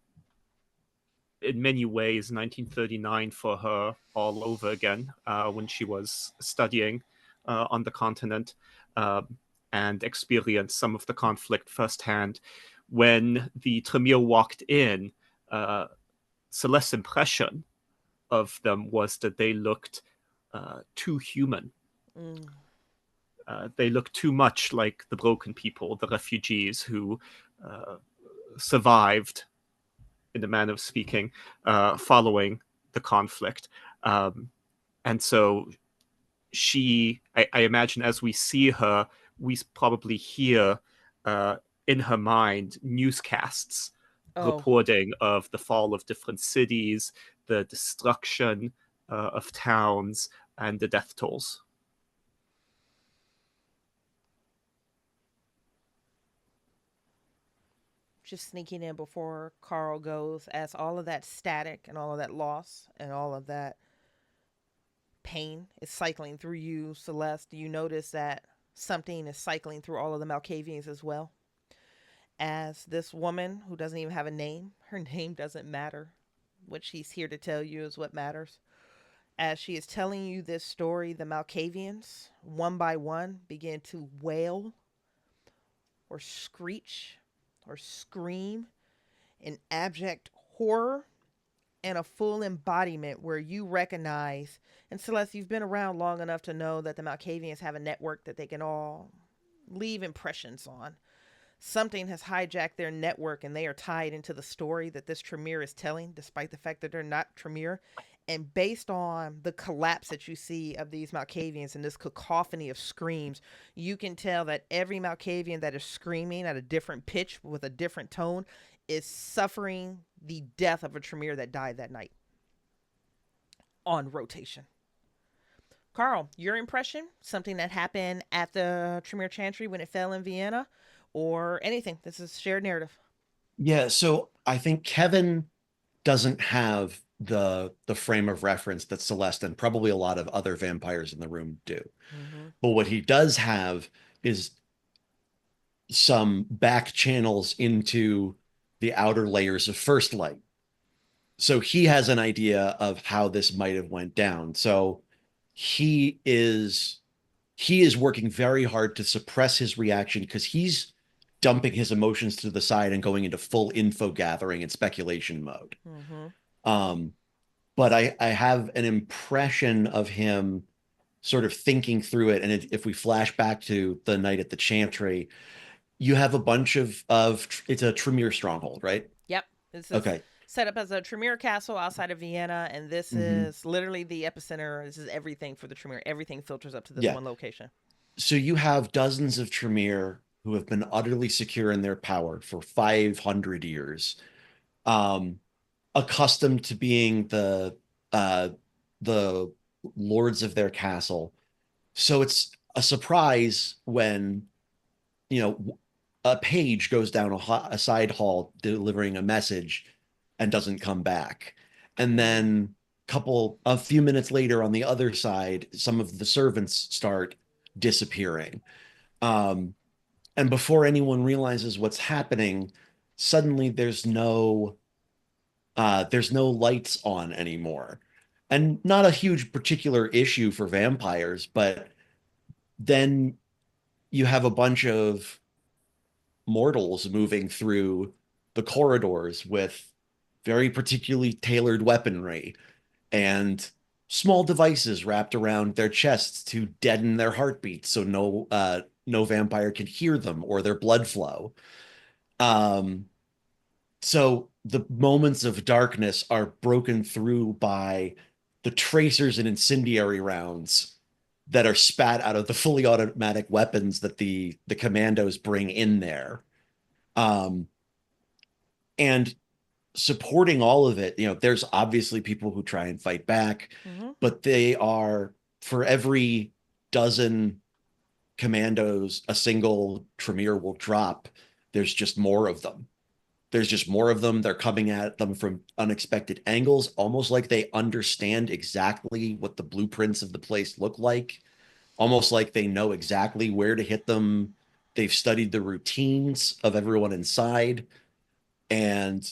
in many ways, 1939 for her all over again, when she was studying on the continent and experienced some of the conflict firsthand. When the Tremere walked in, Celeste's impression of them was that they looked too human. Mm. They looked too much like the broken people, the refugees who survived, in a manner of speaking, following the conflict. And so I imagine as we see her, we probably hear in her mind newscasts Oh, reporting of the fall of different cities, the destruction of towns, and the death tolls. just sneaking in before Carl goes, as all of that static and all of that loss and all of that pain is cycling through you, Celeste, do you notice that something is cycling through all of the Malkavians as well? As this woman who doesn't even have a name, her name doesn't matter. What she's here to tell you is what matters. As she is telling you this story, the Malkavians, one by one, begin to wail or screech or scream in abject horror and a full embodiment where you recognize, and Celeste, you've been around long enough to know that the Malkavians have a network that they can all leave impressions on. Something has hijacked their network and they are tied into the story that this Tremere is telling, despite the fact that they're not Tremere. And based on the collapse that you see of these Malkavians and this cacophony of screams, you can tell that every Malkavian that is screaming at a different pitch with a different tone is suffering the death of a Tremere that died that night on rotation. Carl, your impression? Something that happened at the Tremere Chantry when it fell in Vienna? Or anything? This is shared narrative. Yeah, so I think Kevin doesn't have the frame of reference that Celeste and probably a lot of other vampires in the room do. Mm-hmm. But what he does have is some back channels into the outer layers of First Light. So he has an idea of how this might have went down. So he is he is working very hard to suppress his reaction because he's dumping his emotions to the side and going into full info gathering and speculation mode. Mm-hmm. Um, but I have an impression of him sort of thinking through it. And if we flash back to the night at the Chantry, you have a bunch of it's a Tremere stronghold, right? Yep. This is Okay. set up as a Tremere castle outside of Vienna, and this Hmm. is literally the epicenter. This is everything for the Tremere. Everything filters up to this Yeah. one location. So you have dozens of Tremere who have been utterly secure in their power for 500 years, um, accustomed to being uh, the lords of their castle. So it's a surprise when, you know, a page goes down a side hall delivering a message and doesn't come back. And Mm-hmm. then a few minutes later on the other side, some of the servants start disappearing. Um, and before anyone realizes what's happening, suddenly there's no lights on anymore. And not a huge particular issue for vampires, but then you have a bunch of mortals moving through the corridors with very particularly tailored weaponry and small devices wrapped around their chests to deaden their heartbeats so no vampire can hear them or their blood flow. Um, so the moments of darkness are broken through by the tracers and incendiary rounds that are spat out of the fully automatic weapons that the commandos bring in there. Um, and supporting all of it, there's obviously people who try and fight back, Mm-hmm. but they are, for every dozen commandos a single Tremere will drop, there's just more of them. There's just more of them. They're coming at them from unexpected angles, almost like they understand exactly what the blueprints of the place look like, almost like they know exactly where to hit them. They've studied the routines of everyone inside, and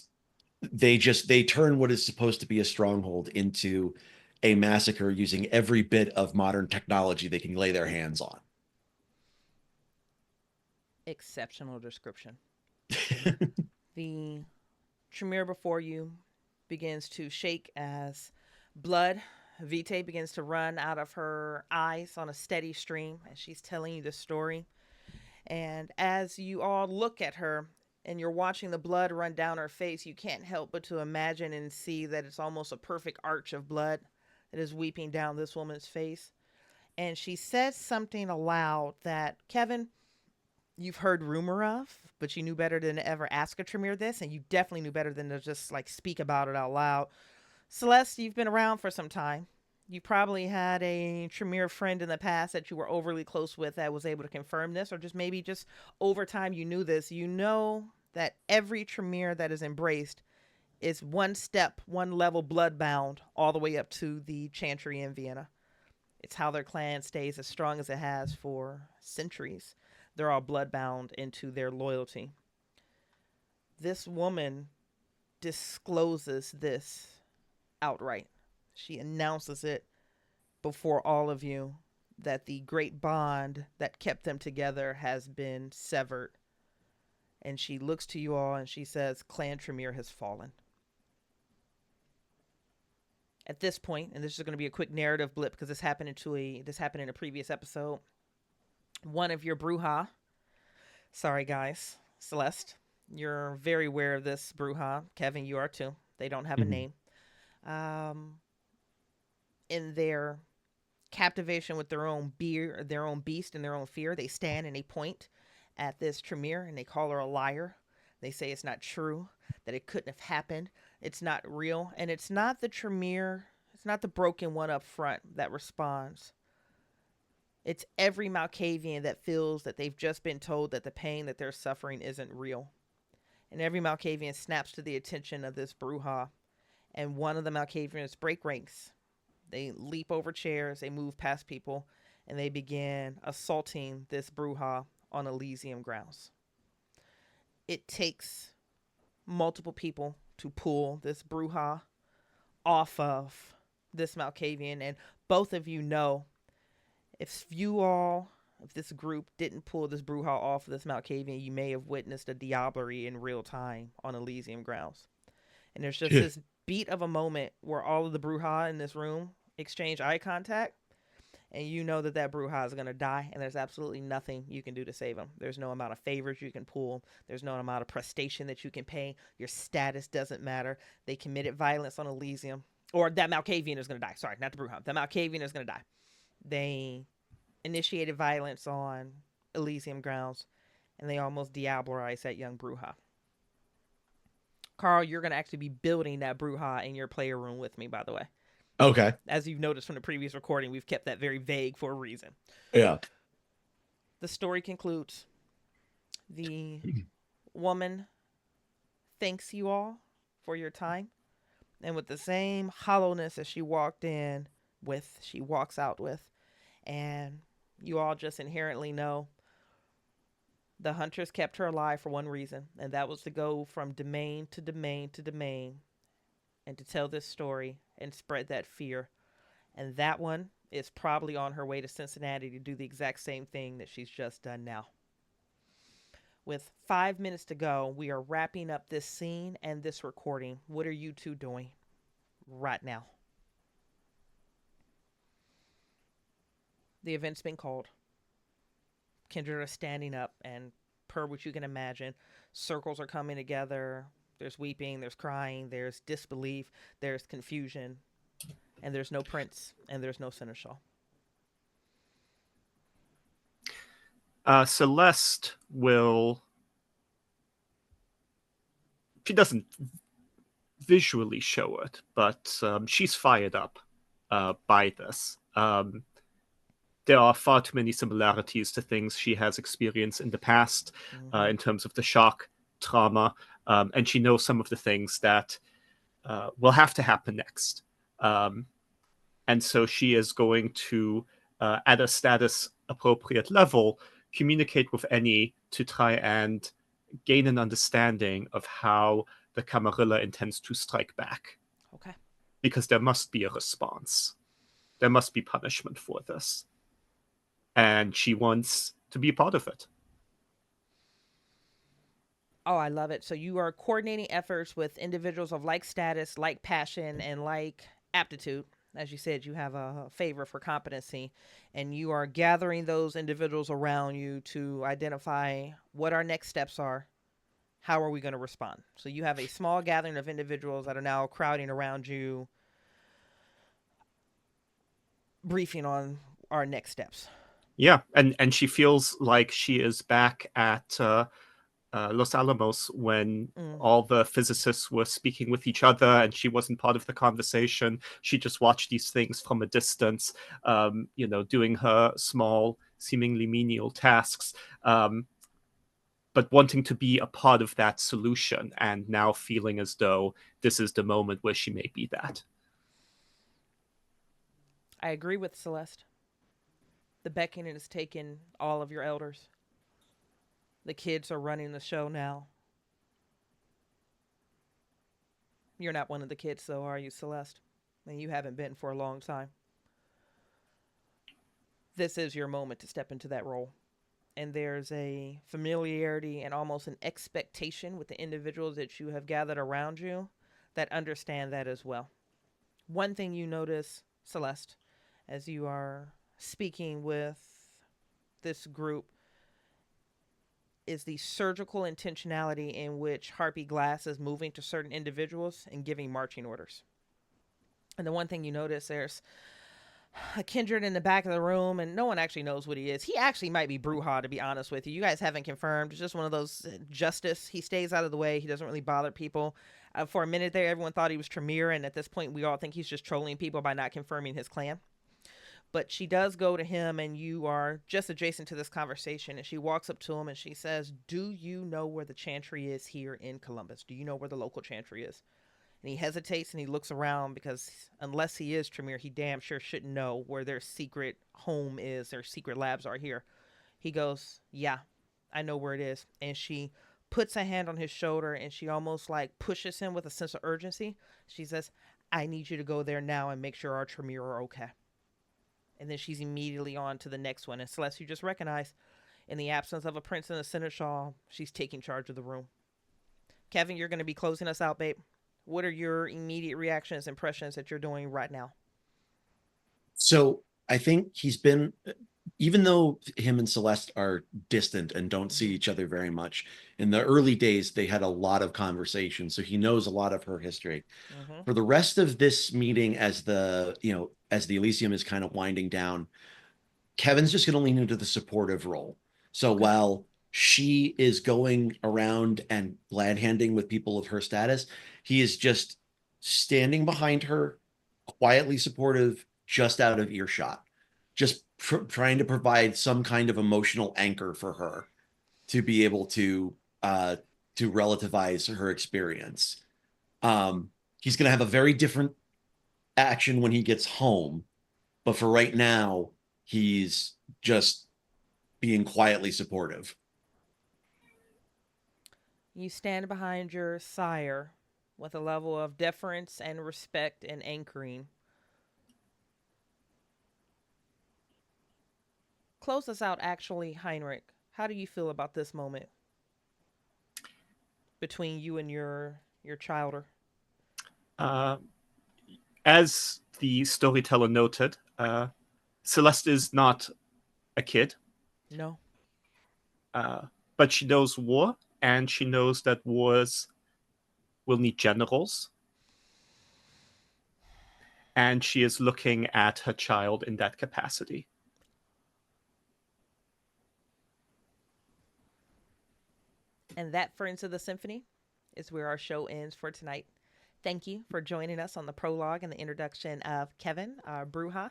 they turn what is supposed to be a stronghold into a massacre using every bit of modern technology they can lay their hands on. Exceptional description. The Tremere before you begins to shake as blood, vitae, begins to run out of her eyes on a steady stream as she's telling you the story. And as you all look at her and you're watching the blood run down her face, you can't help but to imagine and see that it's almost a perfect arch of blood that is weeping down this woman's face. And she says something aloud that, Kevin, you've heard rumor of, but you knew better than to ever ask a Tremere this, and you definitely knew better than to just like speak about it out loud. Celeste, you've been around for some time. You probably had a Tremere friend in the past that you were overly close with that was able to confirm this, or just maybe just over time you knew this. You know that every Tremere that is embraced is one step, one level bloodbound all the way up to the Chantry in Vienna. It's how their clan stays as strong as it has for centuries. They're all bloodbound into their loyalty. This woman discloses this outright. She announces it before all of you that the great bond that kept them together has been severed. And she looks to you all and she says, Clan Tremere has fallen. At this point, and this is going to be a quick narrative blip because this happened in a previous episode. One of your Bruja, sorry guys, Celeste, you're very aware of this Bruja. Kevin, you are too. They don't have a name. In their captivation with their own beast and their own fear, they stand and they point at this Tremere and they call her a liar. They say it's not true, that it couldn't have happened. It's not real. And it's not the Tremere, it's not the broken one up front that responds. It's every Malkavian that feels that they've just been told that the pain that they're suffering isn't real. And every Malkavian snaps to the attention of this Bruja. And one of the Malkavians break ranks. They leap over chairs, they move past people, and they begin assaulting this Bruja on Elysium grounds. It takes multiple people to pull this Bruja off of this Malkavian, and both of you know if this group didn't pull this Bruja off of this Malkavian, you may have witnessed a diablerie in real time on Elysium grounds. And there's just this beat of a moment where all of the Bruja in this room exchange eye contact, and you know that Bruja is going to die, and there's absolutely nothing you can do to save him. There's no amount of favors you can pull. There's no amount of prestation that you can pay. Your status doesn't matter. They committed violence on Elysium, or that Malkavian is going to die. Sorry, not the Bruja. The Malkavian is going to die. They initiated violence on Elysium grounds, and they almost diablerized that young Bruja. Carl, you're going to actually be building that Bruja in your player room with me, by the way. Okay. As you've noticed from the previous recording, we've kept that very vague for a reason. Yeah. The story concludes. The woman thanks you all for your time. And with the same hollowness as she walked in with, she walks out with. And you all just inherently know the Huntress kept her alive for one reason. And that was to go from domain to domain to domain. And to tell this story and spread that fear. And that one is probably on her way to Cincinnati to do the exact same thing that she's just done now. With 5 minutes to go, we are wrapping up this scene and this recording. What are you two doing right now? The event's been called. Kindred are standing up, and per what you can imagine, circles are coming together. There's weeping, there's crying, there's disbelief, there's confusion, and there's no prince, and there's no seneschal. Celeste will... She doesn't visually show it, but she's fired up by this. There are far too many similarities to things she has experienced in the past in terms of the shock, trauma, and she knows some of the things that will have to happen next. And so she is going to, at a status-appropriate level, communicate with Annie to try and gain an understanding of how the Camarilla intends to strike back. Okay. Because there must be a response. There must be punishment for this. And she wants to be a part of it. Oh, I love it. So you are coordinating efforts with individuals of like status, like passion, and like aptitude. As you said, you have a favor for competency, and you are gathering those individuals around you to identify what our next steps are. How are we going to respond? So you have a small gathering of individuals that are now crowding around you, briefing on our next steps. Yeah, and she feels like she is back at Los Alamos when Mm. all the physicists were speaking with each other and she wasn't part of the conversation. She just watched these things from a distance, doing her small, seemingly menial tasks, but wanting to be a part of that solution and now feeling as though this is the moment where she may be that. I agree with Celeste. The beckoning has taken all of your elders. The kids are running the show now. You're not one of the kids, though, are you, Celeste? And you haven't been for a long time. This is your moment to step into that role. And there's a familiarity and almost an expectation with the individuals that you have gathered around you that understand that as well. One thing you notice, Celeste, as you are speaking with this group is the surgical intentionality in which Harpy Glass is moving to certain individuals and giving marching orders. And the one thing you notice, there's a kindred in the back of the room, and no one actually knows what he is. He actually might be Bruja, to be honest with you. You guys haven't confirmed. It's just one of those justice. He stays out of the way. He doesn't really bother people. For a minute there, everyone thought he was Tremere, and at this point, we all think he's just trolling people by not confirming his clan. But she does go to him, and you are just adjacent to this conversation, and she walks up to him and she says, "Do you know where the chantry is here in Columbus? Do you know where the local chantry is?" And he hesitates and he looks around because unless he is Tremere, he damn sure shouldn't know where their secret home is, their secret labs are here. He goes, "Yeah, I know where it is." And she puts a hand on his shoulder and she almost like pushes him with a sense of urgency. She says, "I need you to go there now and make sure our Tremere are okay." And then she's immediately on to the next one. And Celeste, you just recognize, in the absence of a prince and a seneschal, she's taking charge of the room. Kevin, you're going to be closing us out, babe. What are your immediate reactions, impressions that you're doing right now? So I think he's been, even though him and Celeste are distant and don't see each other very much, in the early days, they had a lot of conversation. So he knows a lot of her history. Mm-hmm. For the rest of this meeting, as as the Elysium is kind of winding down, Kevin's just going to lean into the supportive role. So Okay. while she is going around and glad handing with people of her status, he is just standing behind her, quietly supportive, just out of earshot, just trying to provide some kind of emotional anchor for her to be able to relativize her experience. He's going to have a very different action when he gets home, but for right now, he's just being quietly supportive. You stand behind your sire with a level of deference and respect and anchoring. Close us out, actually, Heinrich. How do you feel about this moment between you and your childer? Uh, as the storyteller noted, Celeste is not a kid, No. but she knows war, and she knows that wars will need generals, and she is looking at her child in that capacity. And that, friends of the Symphony, is where our show ends for tonight. Thank you for joining us on the prologue and the introduction of Kevin, our Bruja.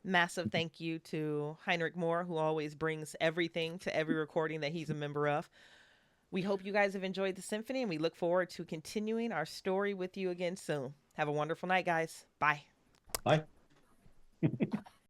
Massive thank you to Heinrich Moore, who always brings everything to every recording that he's a member of. We hope you guys have enjoyed the Symphony, and we look forward to continuing our story with you again soon. Have a wonderful night, guys. Bye. Bye.